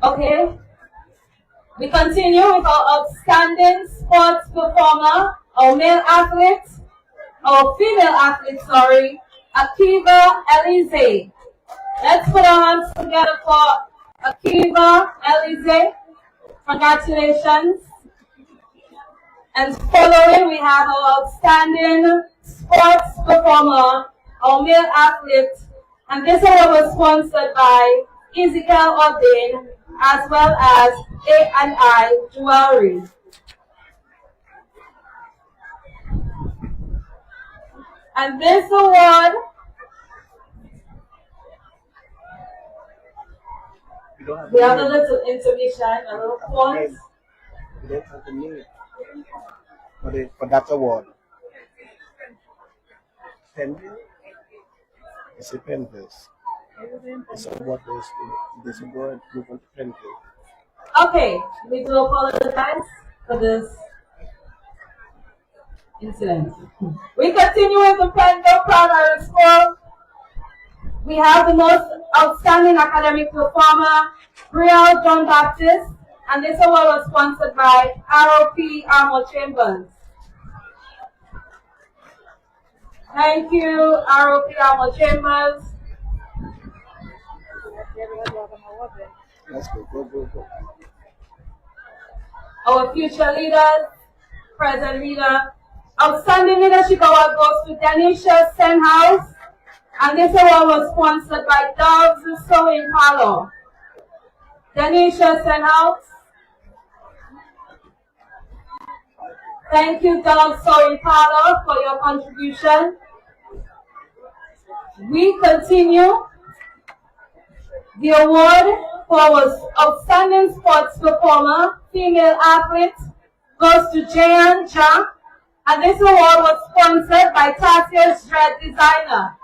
Okay. We continue with our outstanding sports performer, our female athlete, Akiva Elize. Let's put our hands together for Akiva Elize. Congratulations. And following, we have our outstanding sports performer, our male athlete, and this award was sponsored by Ezekiel Odin, as well as A&I Jewelry. And this award We have a little intermission, a little pause. We don't have the name for that award. Pending? It's a Penville. It's a award goes to this award move on to Penville. Okay, we do apologize for this incident. We continue with the Penville Primary School. We have the most outstanding academic performer, Brielle John Baptist, and this award was sponsored by ROP Armor Chambers. Thank you, ROP Armor Chambers. Let's go. Our future leaders, present leader. Outstanding Leadership Award goes to Denisha Senhouse, and this award was sponsored by Doves Sewing Parlor. Denisha Senhouse. Thank you, Doves Sewing Parlor, for your contribution. We continue. The award for Outstanding Sports Performer, Female Athlete, goes to Jan Ja, and this award was sponsored by Tassia's Dread Designer.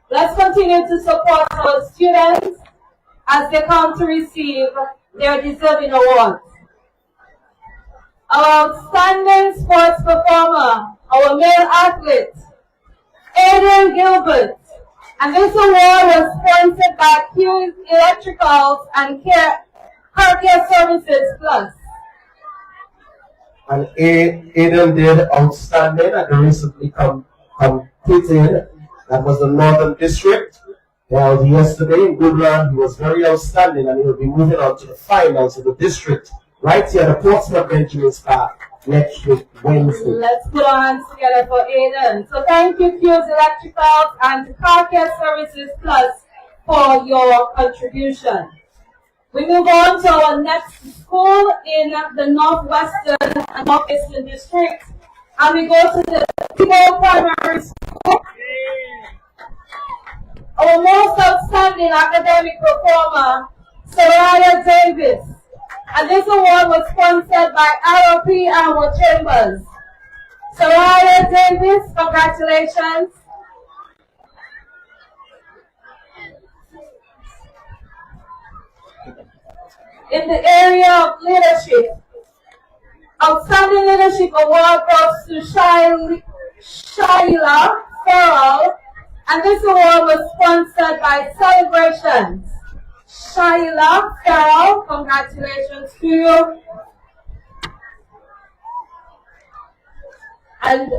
Let's continue to support our students as they come to receive their deserving awards. Our Outstanding Sports Performer, our male athlete, Adrian Gilbert, and this award was sponsored by Hughes Electricals and Car Care Services Plus. And Aiden did outstanding at the recently completed, that was the Northern District. Held yesterday in Goodland. He was very outstanding, and he will be moving on to the finals of the district right here at the Portsmouth Benjamin's Park next week, Wednesday. Let's put our hands together for Aiden. So thank you, Hughes Electricals and Car Care Services Plus, for your contribution. We move on to our next school in the Northwestern and Northeastern District, and we go to the People Primary School. Our most outstanding academic performer, Soraya Davis, and this award was sponsored by ROP Armor Chambers. Soraya Davis, congratulations. In the area of leadership, Outstanding Leadership Award goes to Shaila Farrell, and this award was sponsored by Celebrations. Shaila Farrell, congratulations to you. And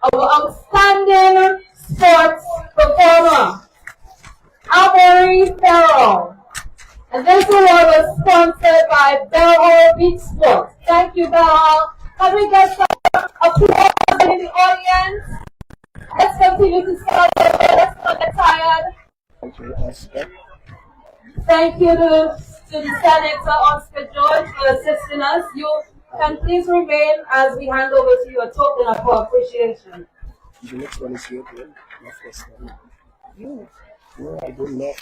our Outstanding Sports Performer, Avery Farrell. And this award was sponsored by Bell Hall Beach Sports. Thank you, Bell Hall. Can we get some applause in the audience? Let's continue to celebrate. Let's not get tired. Thank you to the Senator Oscar George for assisting us. You can please remain as we hand over to you a token of our appreciation. The next one is your turn. Not first one. No, I don't know.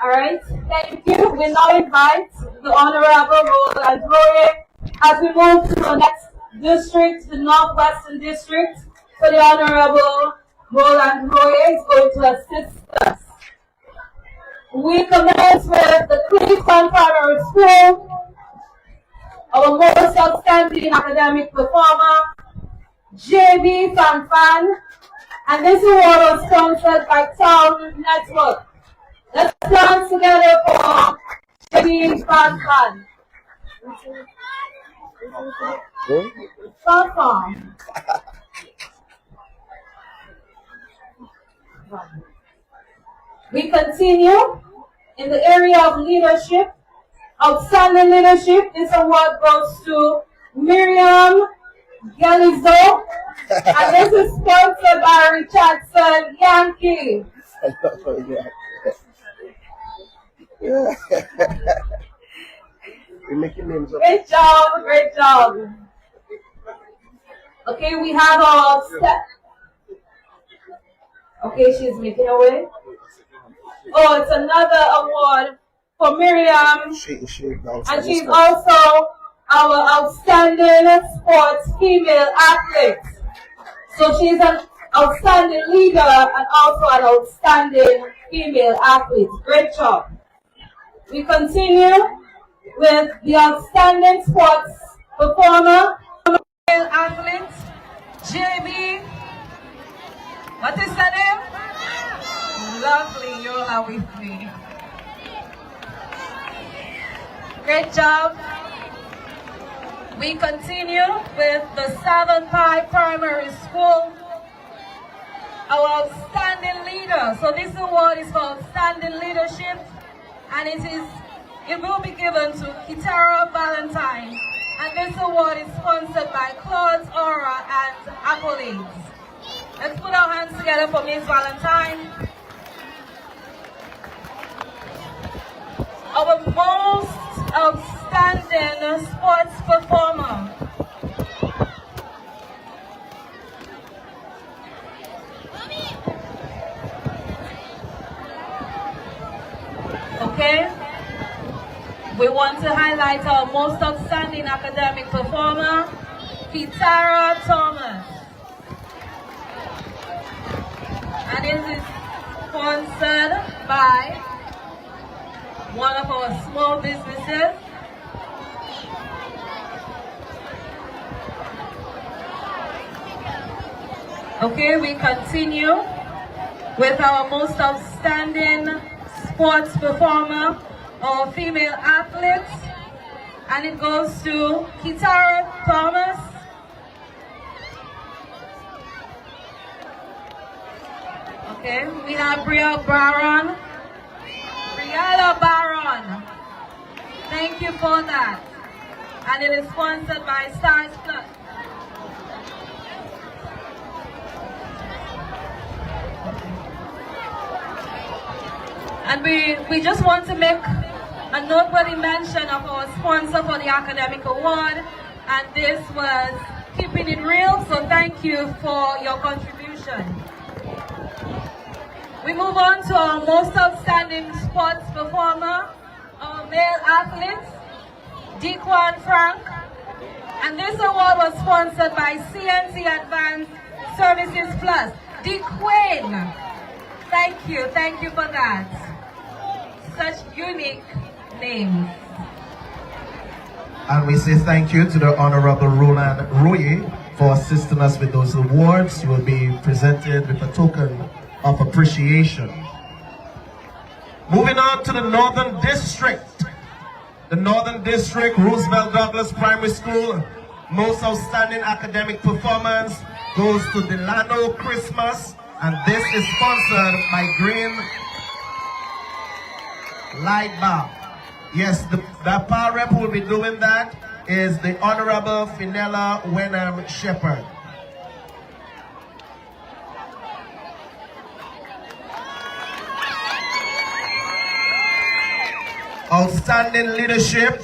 All right, thank you. We now invite the Honorable Roland Roye as we move to the next district, the Northwestern District. So the Honorable Roland Roye is going to assist us. We commence with the Cleveland Primary School, our most outstanding academic performer, JB Fanfan, and this award was sponsored by Town Network. Let's dance together for JB Fanfan. Fanfan. We continue in the area of leadership. Outstanding leadership. This award goes to Miriam Galizo, and this is sponsored by Richardson Yankee. We're making names up. Great job, great job. Okay, we have our Okay, she's making her way. Oh, it's another award for Miriam. And she's also our outstanding sports female athlete. So she's an outstanding leader and also an outstanding female athlete. Great job. We continue with the outstanding sports performer, female athlete, JB. What is her name? Lovely, you are with me. Great job. We continue with the Southern Pie Primary School. Our outstanding leader. So this award is for outstanding leadership, and it will be given to Kitara Valentine. And this award is sponsored by Claude's Aura and Accolades. Let's put our hands together for Ms. Valentine. Our most outstanding sports performer. Okay? We want to highlight our most outstanding academic performer, Kitara Thomas. And it is sponsored by one of our small businesses. Okay, we continue with our most outstanding sports performer or female athlete, and it goes to Kitara Thomas. Okay, we have Briella Baron. Thank you for that. And it is sponsored by Stars Plus. And we just want to make a noteworthy mention of our sponsor for the academic award, and this was Keeping It Real, so thank you for your contribution. We move on to our most outstanding sports performer, our male athlete, Dequan Frank. And this award was sponsored by CNC Advanced Services Plus. Dequan, thank you for that. Such unique names. And we say thank you to the Honorable Roland Royer for assisting us with those awards. You will be presented with a token of appreciation. Moving on to the Northern District. The Northern District Roosevelt Douglas Primary School most outstanding academic performance goes to Delano Christmas, and this is sponsored by Green Light Bar. Yes, the power rep who will be doing that is the Honorable Finella Wenham Shepherd. Outstanding leadership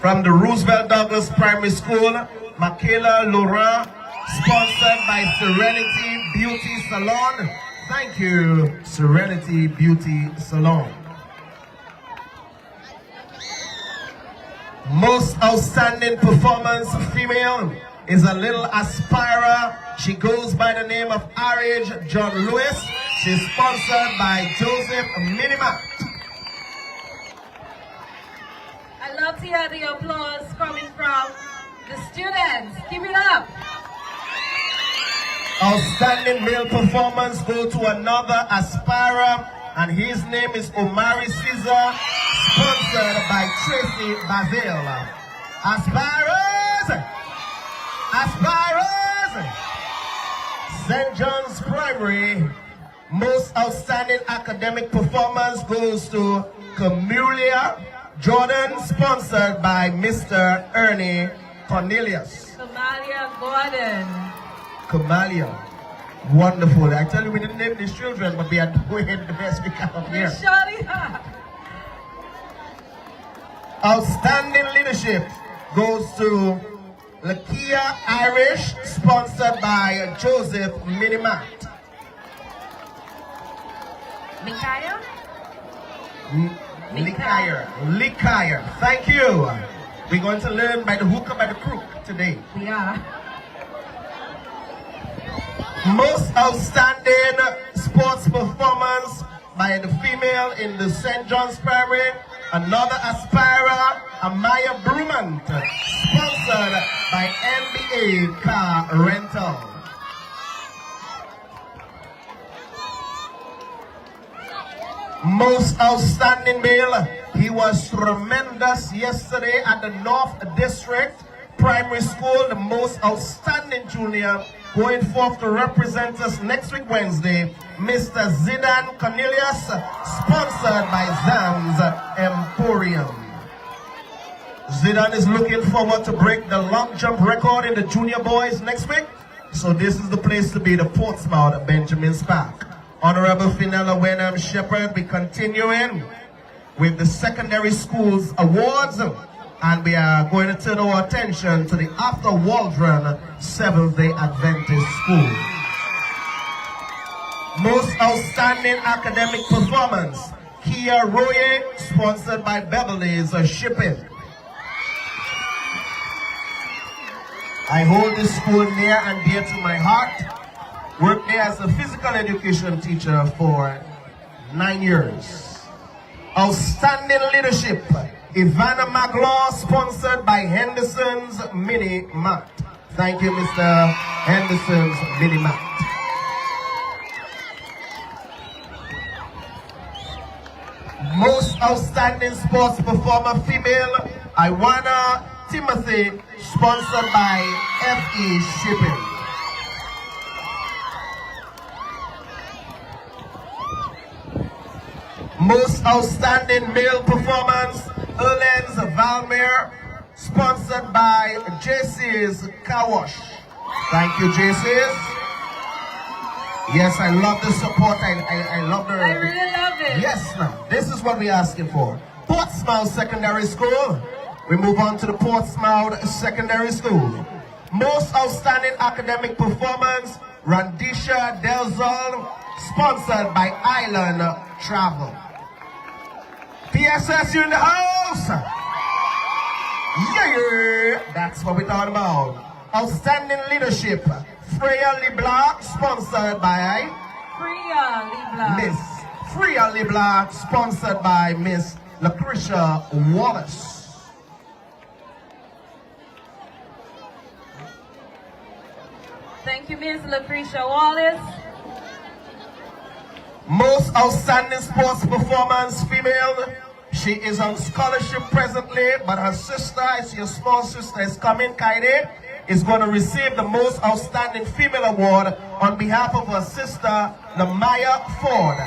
from the Roosevelt Douglas Primary School, Michaela Laurent, sponsored by Serenity Beauty Salon. Thank you, Serenity Beauty Salon. Most outstanding performance female is a little aspirer. She goes by the name of R.H. John Lewis. She's sponsored by Joseph Minimat. I love to hear the applause coming from the students. Keep it up. Outstanding male performance go to another aspirer, and his name is Omari Caesar, sponsored by Tracy Bazil. Aspirers! Aspirers! St. John's Primary, most outstanding academic performance goes to Camulia Jordan, sponsored by Mr. Ernie Cornelius. Kamalia Gordon. Kamalia. Wonderful. I tell you, we didn't name these children, but we are doing the best we can here. Surely not. Outstanding leadership goes to Lakia Irish, sponsored by Joseph Minimat. Micaiah? Likire. Thank you. We're going to learn by the hook and by the crook today. We are. Most outstanding sports performance by the female in the St. John's Primary. Another aspirer, Amaya Brumant, sponsored by NBA Car Rental. Most outstanding male, he was tremendous yesterday at the North District Primary School, the most outstanding junior, going forth to represent us next week Wednesday, Mr. Zidane Cornelius, sponsored by Zam's Emporium. Zidane is looking forward to break the long jump record in the junior boys next week, so this is the place to be, the Portsmouth Benjamin Spark. Honorable Finella Wenham Shepherd, we continuing with the secondary schools awards, and we are going to turn our attention to the After Waldron Seventh-day Adventist School. Most outstanding academic performance, Kia Roye, sponsored by Beverly's Shipping. I hold this school near and dear to my heart. Worked there as a physical education teacher for 9 years. Outstanding leadership, Ivana Maglaw, sponsored by Henderson's Mini Mart. Thank you, Mr. Henderson's Mini Mart. Most outstanding sports performer female, Iwana Timothy, sponsored by FE Shipping. Most outstanding male performance, Erlens Valmer, sponsored by JC's Car Wash. Thank you, JC's. Yes, I love the support. I love the... I really love it. Yes, ma'am. This is what we're asking for. Portsmouth Secondary School. We move on to the Portsmouth Secondary School. Most outstanding academic performance, Randisha Delzol, sponsored by Island Travel. PSS, you in the house? Yeah, that's what we're talking about. Outstanding leadership, Freya LeBlanc, sponsored by Freya LeBlanc. Miss Freya LeBlanc, sponsored by Miss Lucretia Wallace. Thank you, Miss Lucretia Wallace. Most outstanding sports performance, female. She is on scholarship presently, but her sister, your small sister, is coming, Kaide, is going to receive the most outstanding female award on behalf of her sister, Namaya Ford.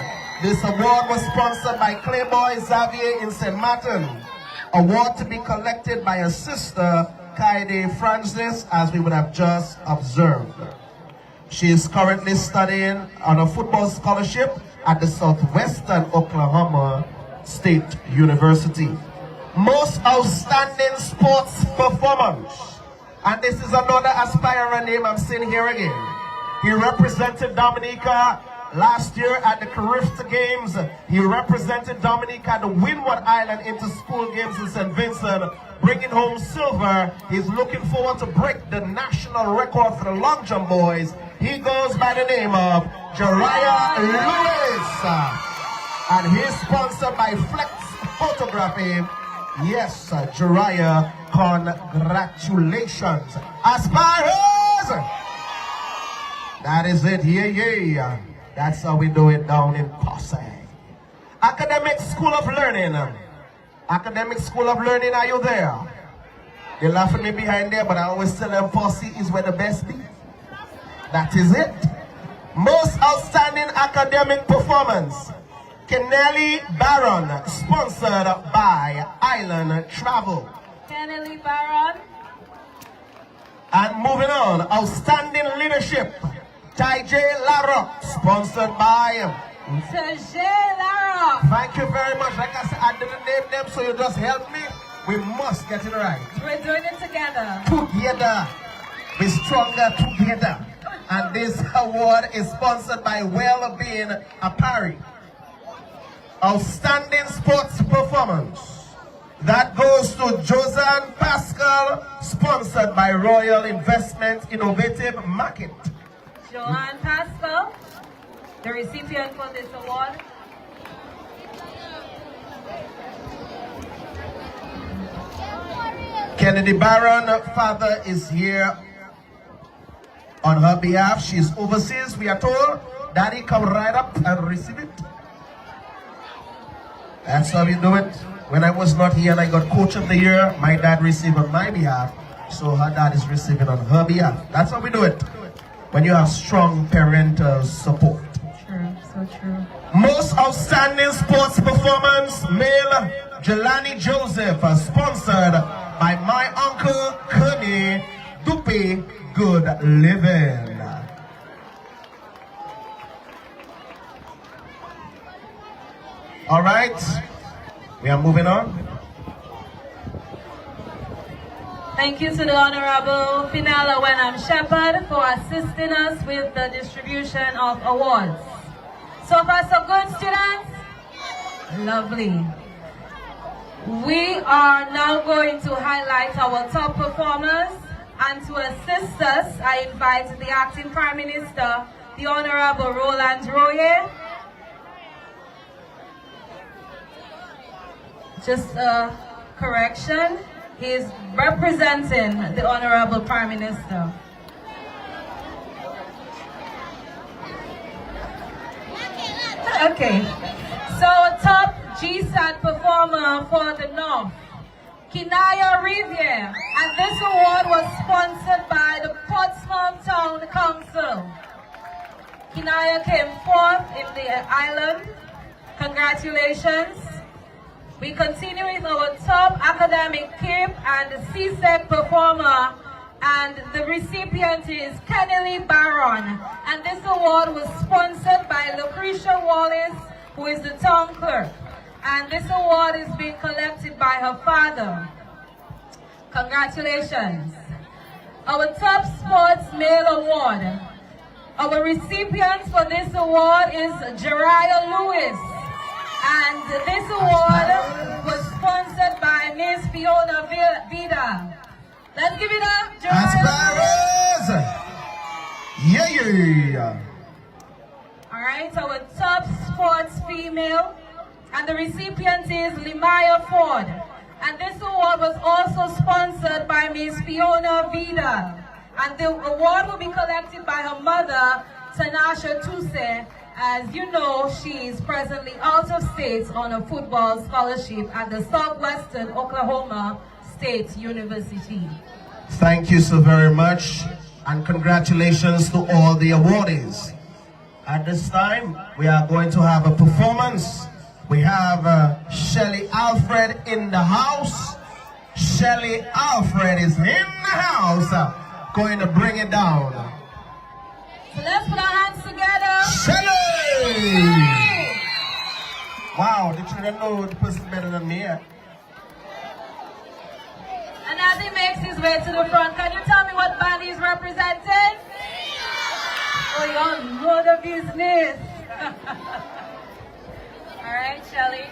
This award was sponsored by Clayboy Xavier in St. Martin. Award to be collected by her sister, Kaide Francis, as we would have just observed. She is currently studying on a football scholarship at the Southwestern Oklahoma State University. Most outstanding sports performance. And this is another aspirant name I'm seeing here again. He represented Dominica last year at the Carifta Games. He represented Dominica at the Windward Island Inter-School Games in St. Vincent, bringing home silver. He's looking forward to break the national record for the long jump boys. He goes by the name of Jariah Lewis. And he's sponsored by Flex Photography. Yes, Jariah, congratulations. Aspirers! That is it, yeah. That's how we do it down in Posse. Academic School of Learning. Academic School of Learning, are you there? They're laughing me behind there, but I always tell them Posse is where the best be. That is it. Most outstanding academic performance, Kennelly Barron, sponsored by Island Travel. Kennelly Barron. And moving on, outstanding leadership, Ty J. Larrock, sponsored by Tajay Lara. Thank you very much. Like I said, I didn't name them, so you just help me. We must get it right. We're doing it together. Together. We're stronger together. And this award is sponsored by Well-Being Apparel. outstanding sports performance. That goes to Josan Pascal, sponsored by Royal Investment Innovative Market. Joanne Pascal, the recipient for this award. Kennedy Barron, father, is here on her behalf. She's overseas, we are told. Daddy, come right up and receive it. That's how we do it. When I was not here and I got Coach of the Year, my dad received on my behalf. So her dad is receiving on her behalf. That's how we do it. When you have strong parental support. True, so true. Most outstanding sports performance, male, Jelani Joseph, sponsored by my uncle, Kenny Dupe Good Living. All right, we are moving on. Thank you to the Honorable Finella Wenham Shepherd for assisting us with the distribution of awards. So far, so good, students? Lovely. We are now going to highlight our top performers, and to assist us, I invite the Acting Prime Minister, the Honorable Roland Royer. Just a correction, he is representing the Honorable Prime Minister. Okay, so top GSAT performer for the North, Kinaya Riviere, and this award was sponsored by the Portsmouth Town Council. Kinaya came fourth in the island. Congratulations. We continue with our top academic CAPE and CSEC performer, and the recipient is Kennedy Barron, and this award was sponsored by Lucretia Wallace, who is the town clerk, and this award is being collected by her father. Congratulations. Our top sports male award. Our recipient for this award is Jeriah Lewis, and this award was sponsored by Miss Fiona Vida. Let's give it up, Jeriah. Yeah. All right, our top sports female, and the recipient is Limaya Ford. And this award was also sponsored by Miss Fiona Vida. And the award will be collected by her mother, Tanasha Tuse. As you know, she is presently out of state on a football scholarship at the Southwestern Oklahoma State University. Thank you so very much, and congratulations to all the awardees. At this time, we are going to have a performance. We have Shelly Alfred in the house. Shelly Alfred is in the house, going to bring it down. So let's put our hands together. Shelly! Wow, the children know the person better than me. And as he makes his way to the front, can you tell me what band he's representing? Oh, you all know the business. All right, Shelly.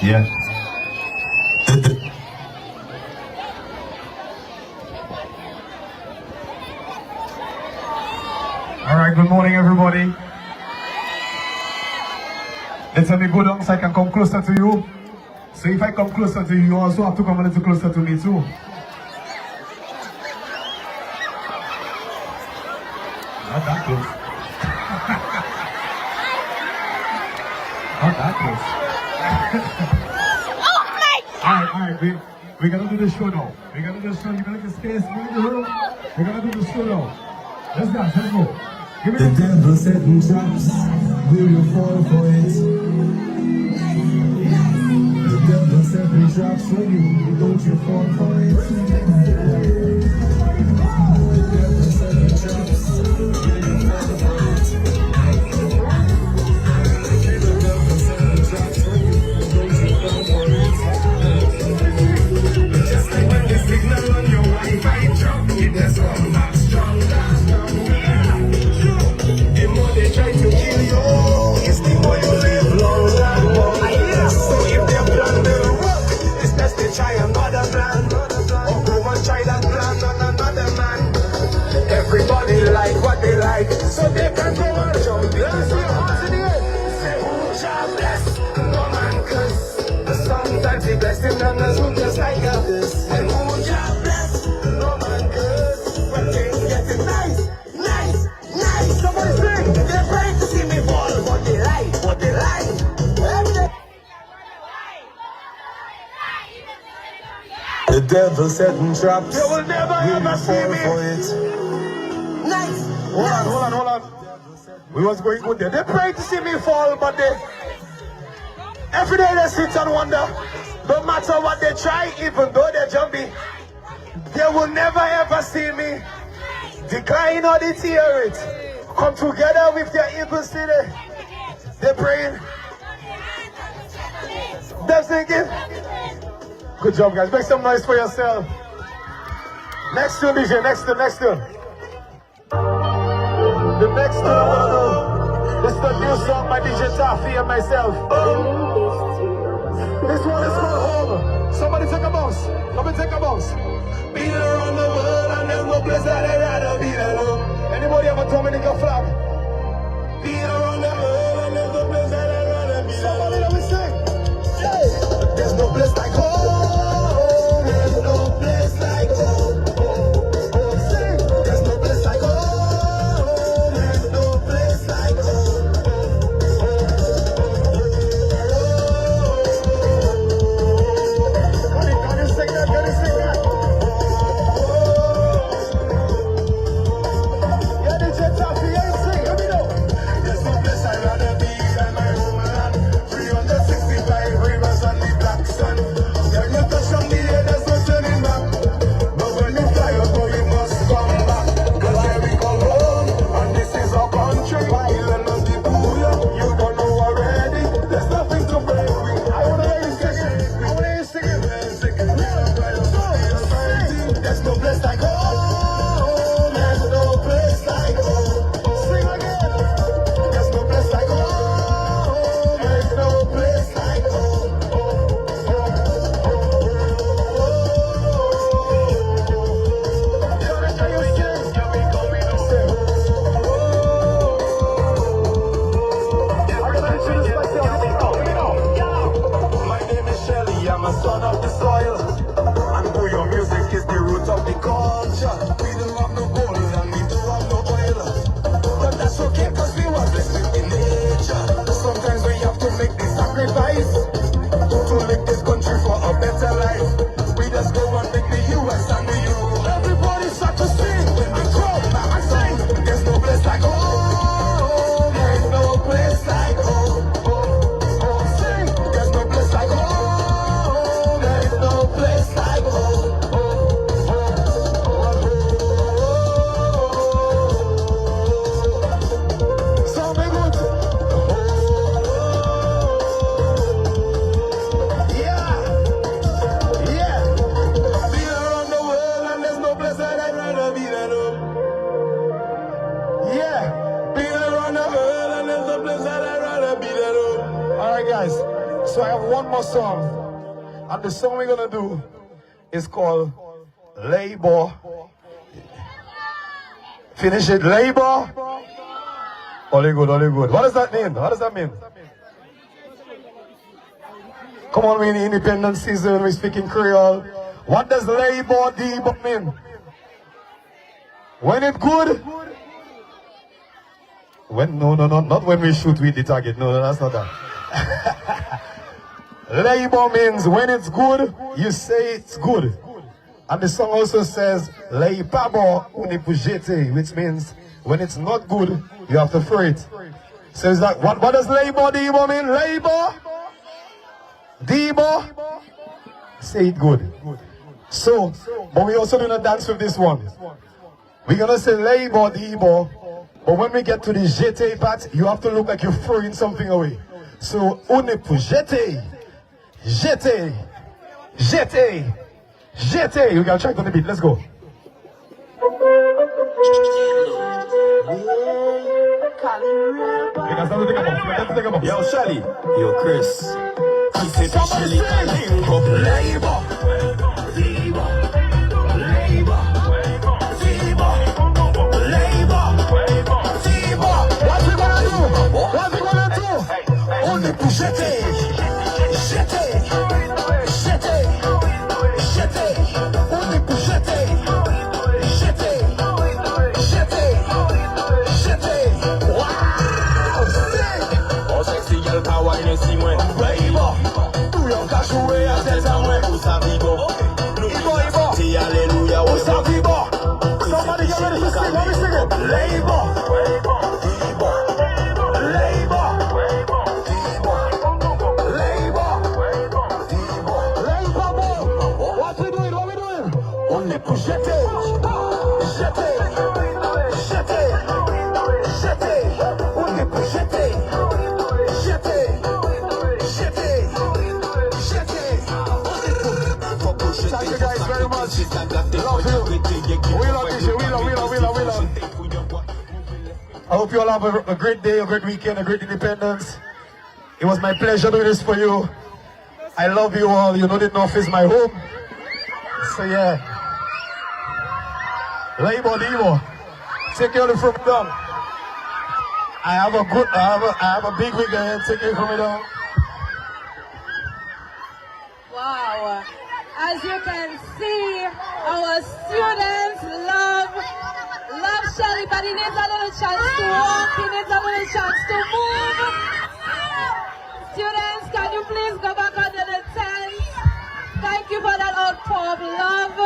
Yeah. All right, good morning, everybody. Let's let me go down so I can come closer to you. So if I come closer to you, you also have to come a little closer to me too. Not that close. Not that close. Alright, we're gonna do the show now. We're gonna do the show. You're gonna get space in the room. We're gonna do the show now. Let's dance, let's go. Give me the devil set me traps. Will you fall for it? The devil set me traps for you. Don't you fall for it? The devil set me traps. Will you fall for it? The devil set me traps for you. Don't you fall for it? Just like when the signal on your Wi-Fi drop, it is all not stronger. and there's no just like this. And who God bless, no man curse. When things getting nice, nice, nice. Somebody sing. They're trying to see me fall, but they lie, but they lie. The devil setting traps. You will never ever see me. For it. Nice. Hold on. We was going good there. They pray to see me fall, but they every day they sit and wonder. No matter what they try, even though they're jumping, they will never ever see me decline or deteriorate. Come together with their evil city. They're praying. They're singing. Good job, guys. Make some noise for yourself. Next tune, DJ. Next tune. The next tune I'm gonna do. This is the new song by DJ Taffy and myself. This one is called Home. Somebody take a bounce. Let me take a bounce. Been around the world and there's no place that I'd rather be than home. Anybody have a Dominican flag? Been around the world and there's no place that I'd rather be than Somebody home. let me sing. Hey. There's no place like home. There's no place like home. Sing. There's no place like home. There's no place like home. Can you sing that? Yeah, DJ Taffy, yeah, sing. Let me know. There's no place I'd rather be than my homeland. 365 rivers and the black sun. When you touch on the air, there's no turning back. But when you fly up, oh, you must come back. 'Cause here we call home, and this is our country. Island of the Booyah, you don't know already. There's nothing to break with. I wanna hear you singing. There's no place like home. There's no place like home. Sing again. There's no place like home. There's no place like home. Can you sing? I gotta introduce myself. Let me know. My name is Shelly, I'm a son of the soil. And who your music is the root of the culture. We don't have no gold and we don't have no oil. But that's okay, cause we were blessed with the nature. Sometimes we have to make the sacrifice to live this country for a better life. We just go and make the US and the EU. Everybody start to sing when we come back and sing. There's no place like home. There's no place like home. Sing. There's no place like home. There's no place like home. Sound me good. Yeah. Been around the world and there's no place that I'd rather be than home. Yeah. Been around the world and there's no place that I'd rather be than home. Alright guys, so I have one more song. And the song we're gonna do is called Labor. Finish it, Labor. Only good. What does that mean? Come on, we're in the independent season, we're speaking Creole. What does Labor Debo mean? When it good? When not when we shoot with the target. No, that's not that. Labor means when it's good, you say it's good. And the song also says Leipabo unipujete, which means when it's not good, you have to throw it. So is that what does Labor Debo mean? Labor Debo, say it good. So, but we also do not dance with this one. We're gonna say Labor Debo, but when we get to the jete part, you have to look like you're throwing something away. So unipujete. Jete. We gotta check on the beat. Let's go. Yo, Shelly. Yo, Chris. He said that Shelly can link up labor. What we gonna do? Only pour jeter. si mwen. Do your cash away and tell someone. Ou sa vibo. Ibo. Ti hallelujah. Ou sa vibo. Somebody get ready to sing. Let me sing it. Labor. What we doing? On est pour jeter. On est pour jeter. Thank you guys very much. Love you. We love. I hope you all have a great day, a great weekend, a great independence. It was my pleasure doing this for you. I love you all. You know the North is my home. So yeah. Labor. Take care of the from down. I have a big weekend. Take care from me down. Wow. As you can see, our students love Shelly, but he needs a little chance to walk, he needs a little chance to move. Students, can you please go back under the tent? Thank you for that outpour of love.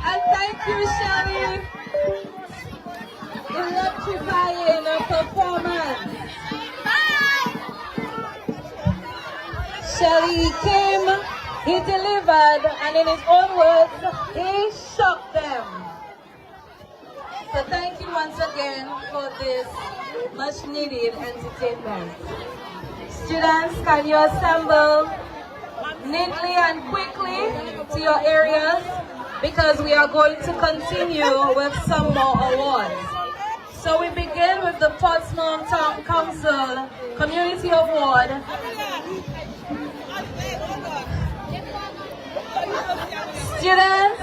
And thank you, Shelly. Electrifying performance. Shelly came, he delivered, and in his own words, he shocked them. So thank you once again for this much needed entertainment. Students, can you assemble neatly and quickly to your areas, because we are going to continue with some more awards. So we begin with the Portsmouth Town Council Community Award. Students,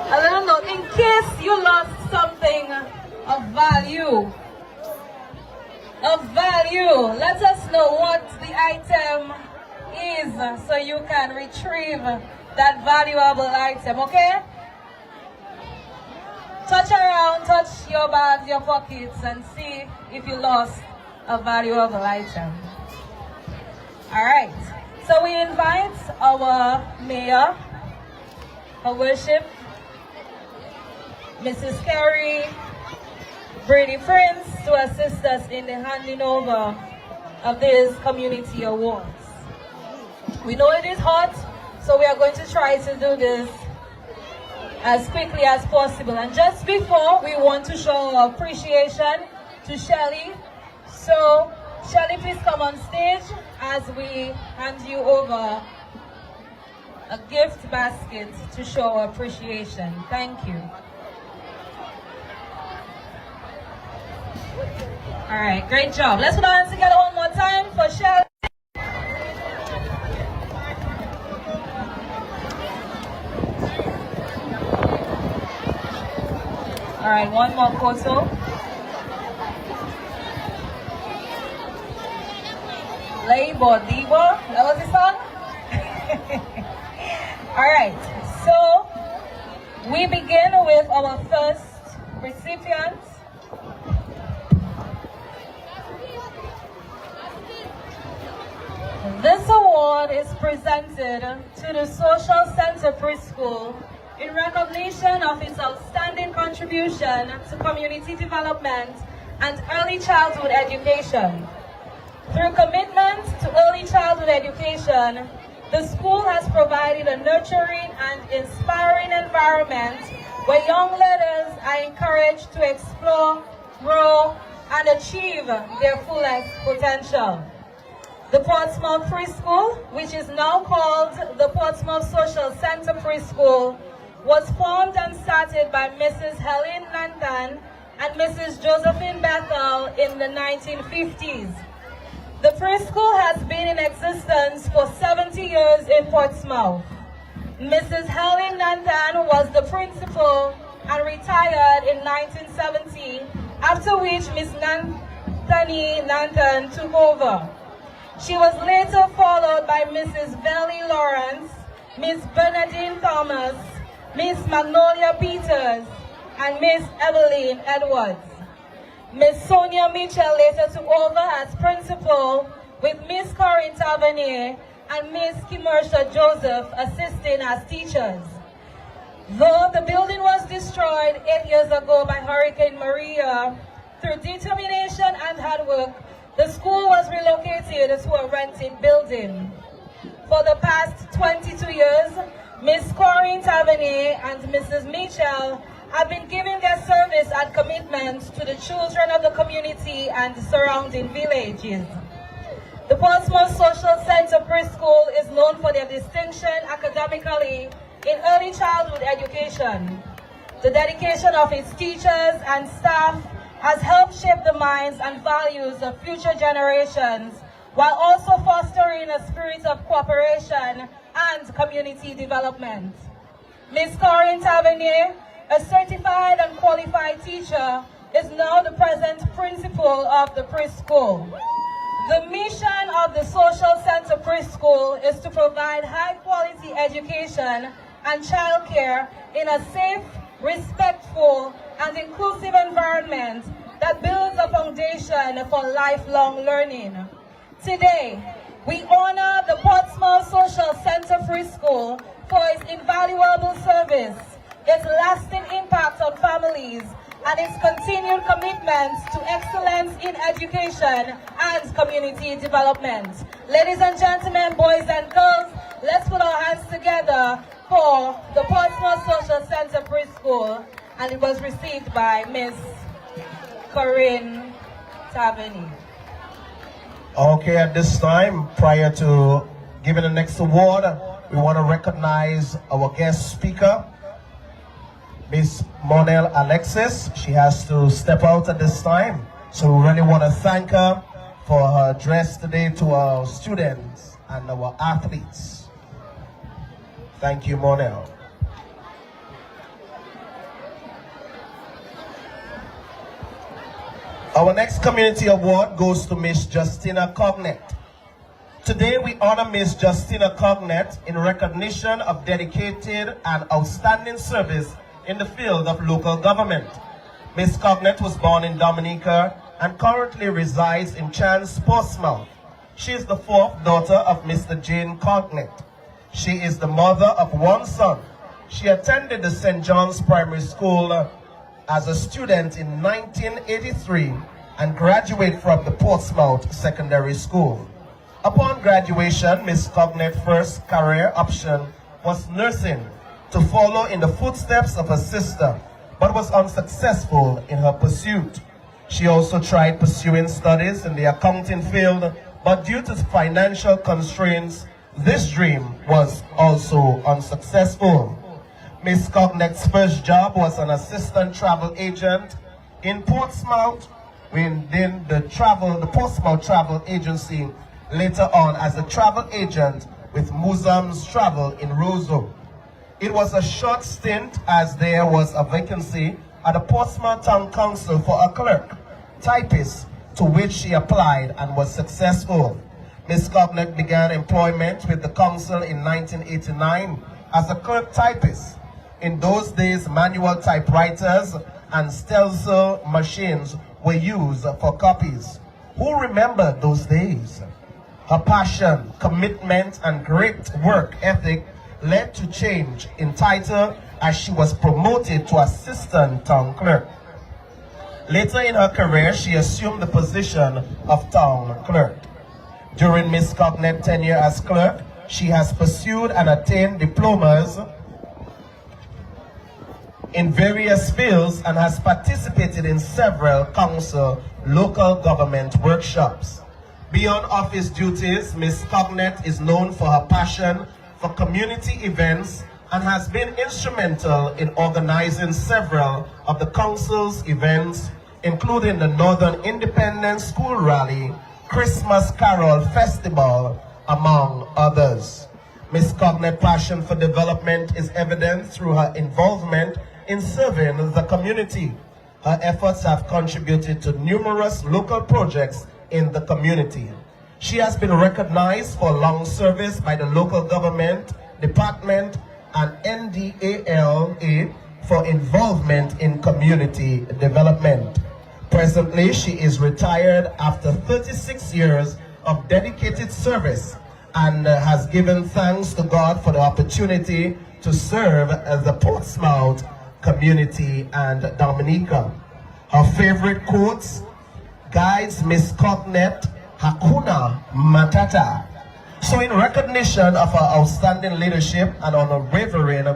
a little note, in case you lost something of value, let us know what the item is so you can retrieve that valuable item, okay? Touch around, touch your bags, your pockets, and see if you lost a valuable item. All right, so we invite our mayor, her worship, Mrs. Carrie Brady Prince, to assist us in the handing over of these community awards. We know it is hot, so we are going to try to do this as quickly as possible. And just before, we want to show our appreciation to Shelly. So, Shelly, please come on stage as we hand you over a gift basket to show our appreciation. Thank you. All right, great job. Let's put our hands together one more time for Shelly. All right, one more photo. Labor Diva, that was the song? All right, so we begin with our first recipient. This award is presented to the Social Center Preschool in recognition of its outstanding contribution to community development and early childhood education. Through commitment to early childhood education, the school has provided a nurturing and inspiring environment where young learners are encouraged to explore, grow, and achieve their fullest potential. The Portsmouth Preschool, which is now called the Portsmouth Social Center Preschool, was formed and started by Mrs. Helen Nantan and Mrs. Josephine Bethel in the 1950s. The preschool has been in existence for 70 years in Portsmouth. Mrs. Helen Nantan was the principal and retired in 1970, after which Ms. Nanthani Nantan took over. She was later followed by Mrs. Belly Lawrence, Miss Bernadine Thomas, Miss Magnolia Peters, and Miss Evelyn Edwards. Miss Sonia Mitchell later took over as principal, with Miss Corinne Tavernier and Miss Kimersha Joseph assisting as teachers. Though the building was destroyed 8 years ago by Hurricane Maria, through determination and hard work, the school was relocated to a rented building. For the past 22 years, Miss Corinne Tavernier and Mrs. Mitchell have been giving their service and commitment to the children of the community and surrounding villages. The Portsmouth Social Center Preschool is known for their distinction academically in early childhood education. The dedication of its teachers and staff has helped shape the minds and values of future generations, while also fostering a spirit of cooperation and community development. Ms. Corinne Tavernier, a certified and qualified teacher, is now the present principal of the preschool. The mission of the Social Center Preschool is to provide high-quality education and childcare in a safe, respectful, and inclusive environment that builds a foundation for lifelong learning. Today, we honor the Portsmouth Social Center Preschool for its invaluable service, its lasting impact on families, and its continued commitment to excellence in education and community development. Ladies and gentlemen, boys and girls, let's put our hands together for the Portsmouth Social Center Preschool, and it was received by Miss Corinne Tavernier. Okay, at this time, prior to giving the next award, we want to recognize our guest speaker, Miss Monel Alexis. She has to step out at this time. So we really want to thank her for her address today to our students and our athletes. Thank you, Monel. Our next community award goes to Miss Justina Cognet. Today we honor Miss Justina Cognet in recognition of dedicated and outstanding service in the field of local government. Miss Cognet was born in Dominica and currently resides in Chance, Portsmouth. She is the fourth daughter of Mr. Jane Cognet. She is the mother of one son. She attended the St. John's Primary School as a student in 1983 and graduated from the Portsmouth Secondary School. Upon graduation, Miss Cognet's first career option was nursing, to follow in the footsteps of her sister, but was unsuccessful in her pursuit. She also tried pursuing studies in the accounting field, but due to financial constraints, this dream was also unsuccessful. Miss Cognet's first job was an assistant travel agent in Portsmouth, within the Portsmouth Travel Agency, later on as a travel agent with Musum's Travel in Roseau. It was a short stint as there was a vacancy at the Portsmouth Town Council for a clerk, typist, to which she applied and was successful. Miss Cognet began employment with the council in 1989 as a clerk typist. In those days, manual typewriters and stencil machines were used for copies. Who remember those days? Her passion, commitment, and great work ethic led to change in title as she was promoted to assistant town clerk. Later in her career, she assumed the position of town clerk. During Miss Cognet's tenure as clerk, she has pursued and attained diplomas in various fields and has participated in several council local government workshops. Beyond office duties, Miss Cognet is known for her passion for community events and has been instrumental in organizing several of the council's events, including the Northern Independence School Rally, Christmas Carol Festival, among others. Miss Cognet's passion for development is evident through her involvement in serving the community. Her efforts have contributed to numerous local projects in the community. She has been recognized for long service by the local government department and NDALA for involvement in community development. Presently, she is retired after 36 years of dedicated service and has given thanks to God for the opportunity to serve as the Portsmouth community and Dominica. Her favorite quotes guides Miss Cognette, Hakuna Matata. So in recognition of her outstanding leadership and unwavering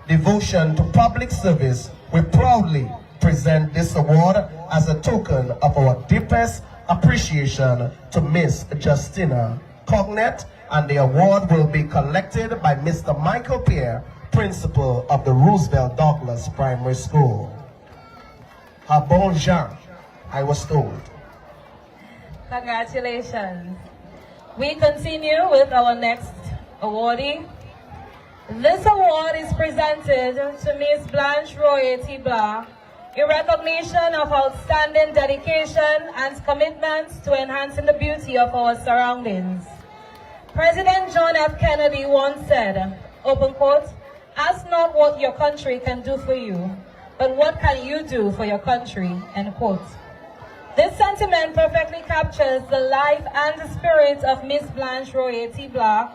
devotion to public service, we proudly present this award as a token of our deepest appreciation to Miss Justina Cognette, and the award will be collected by Mr. Michael Pierre, principal of the Roosevelt Douglas Primary School. A bon genre, I was told. Congratulations. We continue with our next awardee. This award is presented to Miss Blanche Royer Tibla in recognition of outstanding dedication and commitment to enhancing the beauty of our surroundings. President John F. Kennedy once said, open quote, ask not what your country can do for you, but what can you do for your country, end quote. This sentiment perfectly captures the life and the spirit of Miss Blanche Royer Tibla,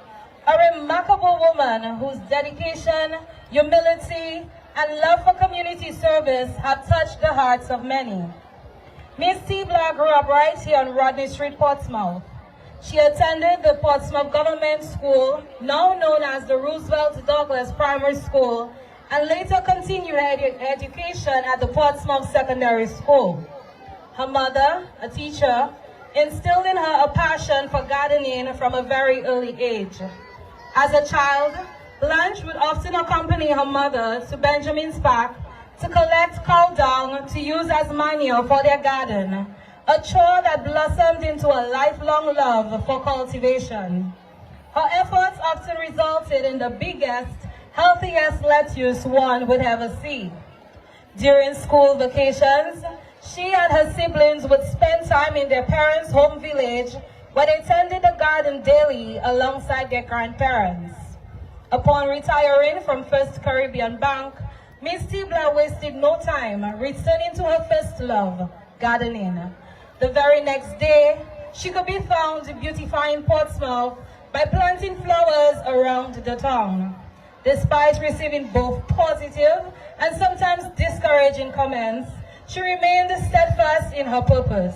a remarkable woman whose dedication, humility, and love for community service have touched the hearts of many. Miss Tibla grew up right here on Rodney Street, Portsmouth. She attended the Portsmouth Government School, now known as the Roosevelt Douglas Primary School, and later continued her education at the Portsmouth Secondary School. Her mother, a teacher, instilled in her a passion for gardening from a very early age. As a child, Blanche would often accompany her mother to Benjamin's Park to collect cow dung to use as manure for their garden, a chore that blossomed into a lifelong love for cultivation. Her efforts often resulted in the biggest, healthiest lettuce one would ever see. During school vacations, she and her siblings would spend time in their parents' home village where they tended the garden daily alongside their grandparents. Upon retiring from First Caribbean Bank, Miss Tibla wasted no time returning to her first love, gardening. The very next day, she could be found beautifying Portsmouth by planting flowers around the town. Despite receiving both positive and sometimes discouraging comments, she remained steadfast in her purpose.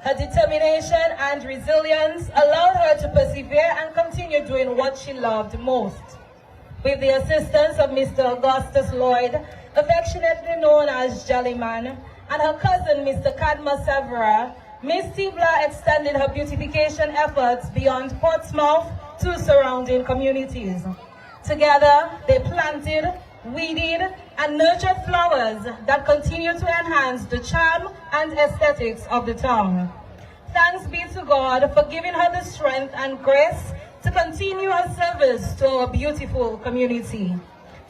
Her determination and resilience allowed her to persevere and continue doing what she loved most. With the assistance of Mr. Augustus Lloyd, affectionately known as Jollyman, and her cousin Mr. Cadma Severa, Miss Tibla extended her beautification efforts beyond Portsmouth to surrounding communities. Together, they planted, weeded, and nurtured flowers that continue to enhance the charm and aesthetics of the town. Thanks be to God for giving her the strength and grace to continue her service to our beautiful community.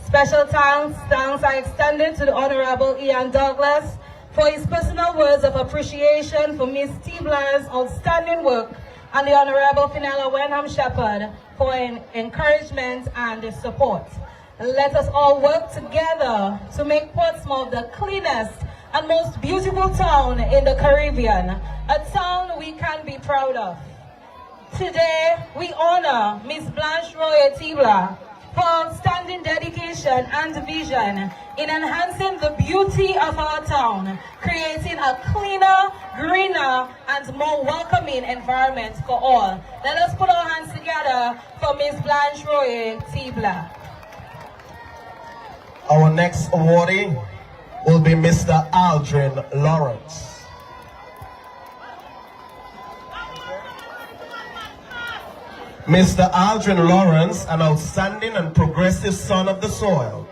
Special thanks are extended to the Honorable Ian Douglas for his personal words of appreciation for Miss Tibla's outstanding work, and the Honorable Finella Wenham Shepherd for encouragement and support. Let us all work together to make Portsmouth the cleanest and most beautiful town in the Caribbean, a town we can be proud of. Today, we honor Miss Blanche Royer Tibla for outstanding dedication and vision in enhancing the beauty of our town, creating a cleaner, greener, and more welcoming environment for all. Let us put our hands together for Miss Blanche Royer Tibla. Our next awardee will be Mr. Aldrin Lawrence. Mr. Aldrin Lawrence, an outstanding and progressive son of the soil.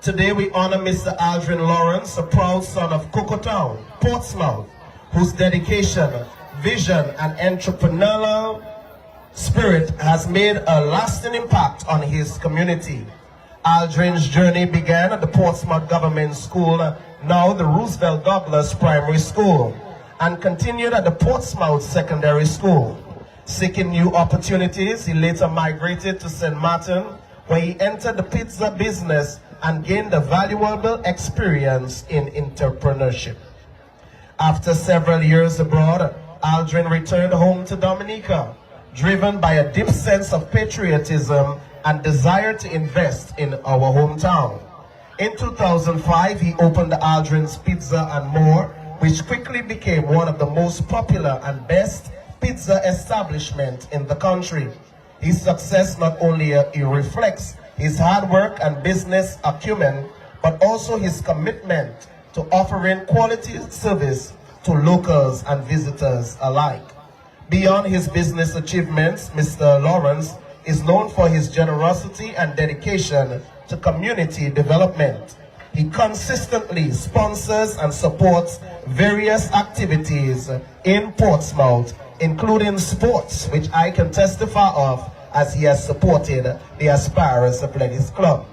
Today we honor Mr. Aldrin Lawrence, a proud son of Cocoa Town, Portsmouth, whose dedication, vision, and entrepreneurial spirit has made a lasting impact on his community. Aldrin's journey began at the Portsmouth Government School, now the Roosevelt Douglas Primary School, and continued at the Portsmouth Secondary School. Seeking new opportunities, he later migrated to St. Martin, where he entered the pizza business and gained a valuable experience in entrepreneurship. After several years abroad, Aldrin returned home to Dominica, driven by a deep sense of patriotism and desire to invest in our hometown. In 2005, he opened Aldrin's Pizza and More, which quickly became one of the most popular and best pizza establishments in the country. His success not only reflects his hard work and business acumen, but also his commitment to offering quality service to locals and visitors alike. Beyond his business achievements, Mr. Lawrence is known for his generosity and dedication to community development. He consistently sponsors and supports various activities in Portsmouth, including sports, which I can testify of, as he has supported the Aspirers Athletics Club,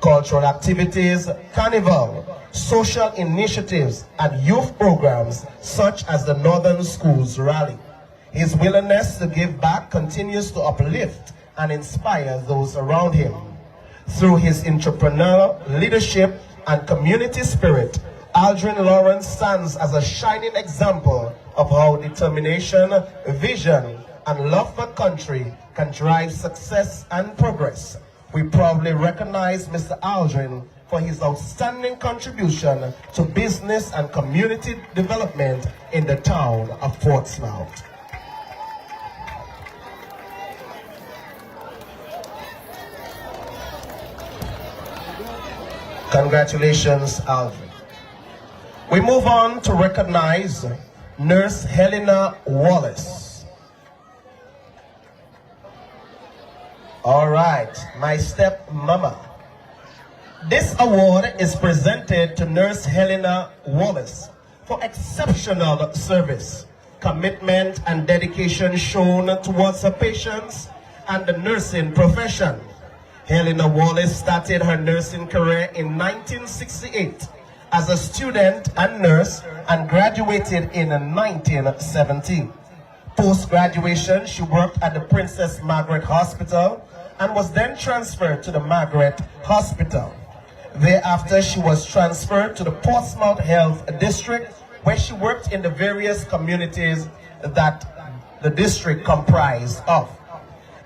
cultural activities, carnival, social initiatives, and youth programs such as the Northern Schools Rally. His willingness to give back continues to uplift and inspire those around him. Through his entrepreneurial leadership and community spirit, Aldrin Lawrence stands as a shining example of how determination, vision, and love for country can drive success and progress. We proudly recognize Mr. Aldrin for his outstanding contribution to business and community development in the town of Portsmouth. Congratulations, Aldrin. We move on to recognize Nurse Helena Wallace. All right, my stepmama. This award is presented to Nurse Helena Wallace for exceptional service, commitment, and dedication shown towards her patients and the nursing profession. Helena Wallace started her nursing career in 1968 as a student and nurse and graduated in 1970. Post-graduation, she worked at the Princess Margaret Hospital and was then transferred to the Margaret Hospital. Thereafter, she was transferred to the Portsmouth Health District, where she worked in the various communities that the district comprised of.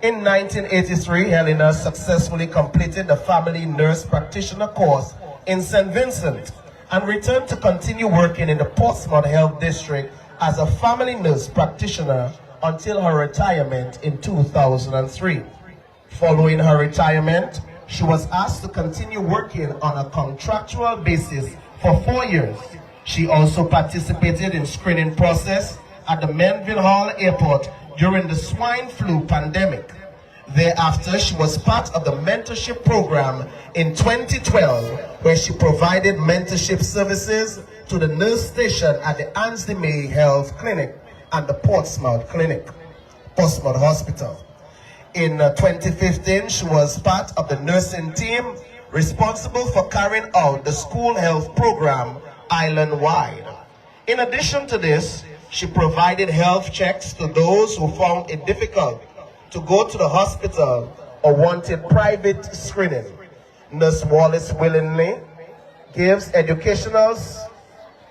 In 1983, Helena successfully completed the Family Nurse Practitioner course in St. Vincent and returned to continue working in the Portsmouth Health District as a family nurse practitioner until her retirement in 2003. Following her retirement, she was asked to continue working on a contractual basis for 4 years. She also participated in screening process at the Menville Hall Airport during the swine flu pandemic. Thereafter, she was part of the mentorship program in 2012, where she provided mentorship services to the nurse station at the Ansley May Health Clinic and the Portsmouth Hospital. In 2015, she was part of the nursing team responsible for carrying out the school health program island-wide. In addition to this, she provided health checks to those who found it difficult to go to the hospital or wanted private screening. Nurse Wallace willingly gives educational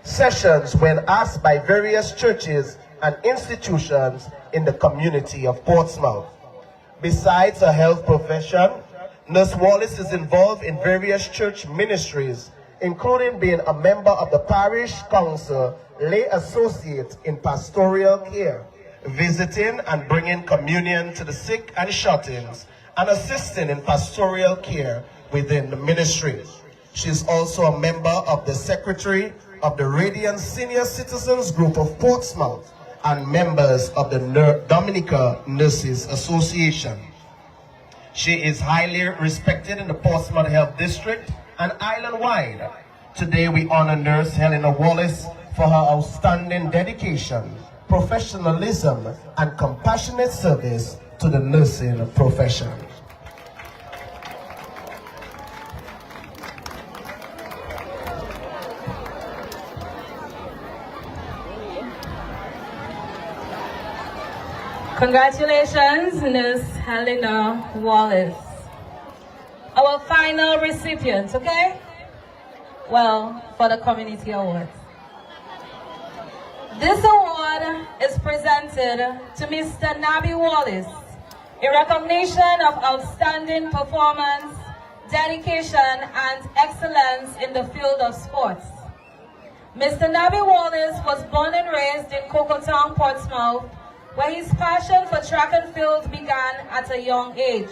sessions when asked by various churches and institutions in the community of Portsmouth. Besides her health profession, Nurse Wallace is involved in various church ministries, including being a member of the Parish Council Lay Associate in Pastoral Care, visiting and bringing communion to the sick and shut-ins, and assisting in pastoral care within the ministry. She is also a member of the Secretary of the Radiant Senior Citizens Group of Portsmouth and members of the Dominica Nurses Association. She is highly respected in the Portsmouth Health District and island-wide. Today we honor Nurse Helena Wallace for her outstanding dedication, professionalism, and compassionate service to the nursing profession. Congratulations, Nurse Helena Wallace. Our final recipient, okay? Well, for the community awards. This award is presented to Mr. Nabi Wallace in recognition of outstanding performance, dedication, and excellence in the field of sports. Mr. Nabi Wallace was born and raised in Cocotown, Portsmouth, where his passion for track and field began at a young age.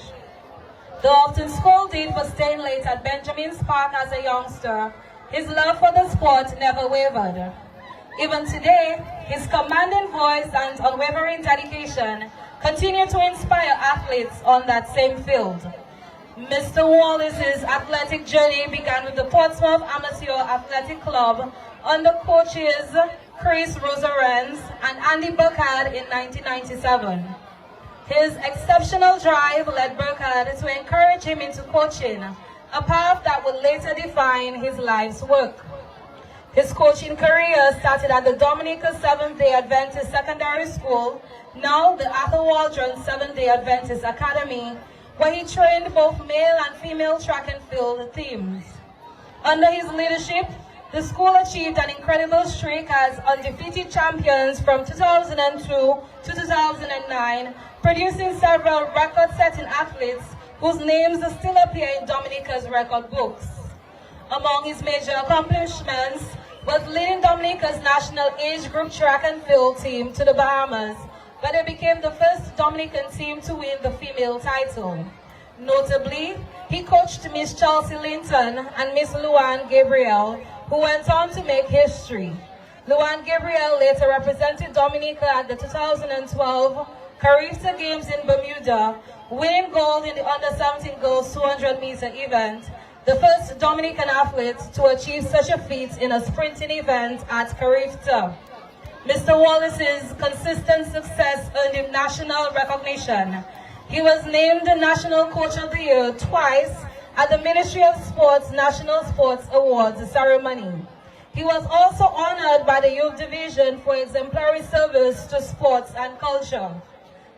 Though often scolded for staying late at Benjamin's Park as a youngster, his love for the sport never wavered. Even today, his commanding voice and unwavering dedication continue to inspire athletes on that same field. Mr. Wallace's athletic journey began with the Portsmouth Amateur Athletic Club under coaches Chris Roserens and Andy Burkhardt in 1997. His exceptional drive led Burkhardt to encourage him into coaching, a path that would later define his life's work. His coaching career started at the Dominica Seventh-day Adventist Secondary School, now the Arthur Waldron Seventh-day Adventist Academy, where he trained both male and female track and field teams. Under his leadership, the school achieved an incredible streak as undefeated champions from 2002 to 2009, producing several record-setting athletes whose names still appear in Dominica's record books. Among his major accomplishments was leading Dominica's national age group track and field team to the Bahamas, where they became the first Dominican team to win the female title. Notably, he coached Miss Chelsea Linton and Miss Luann Gabriel, who went on to make history. Luann Gabriel later represented Dominica at the 2012 Carifta Games in Bermuda, winning gold in the under-17 girls 200-meter event, the first Dominican athlete to achieve such a feat in a sprinting event at Carifta. Mr. Wallace's consistent success earned him national recognition. He was named the National Coach of the Year twice at the Ministry of Sports National Sports Awards ceremony. He was also honored by the Youth Division for exemplary service to sports and culture.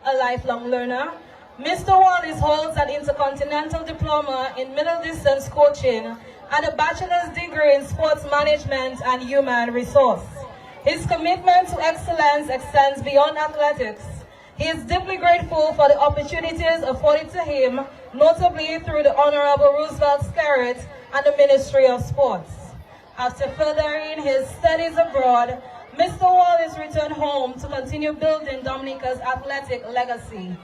A lifelong learner, Mr. Wallace holds an intercontinental diploma in middle distance coaching and a bachelor's degree in sports management and human resource. His commitment to excellence extends beyond athletics. He is deeply grateful for the opportunities afforded to him, notably through the Honorable Roosevelt Skerritt and the Ministry of Sports. After furthering his studies abroad, Mr. Wallace returned home to continue building Dominica's athletic legacy.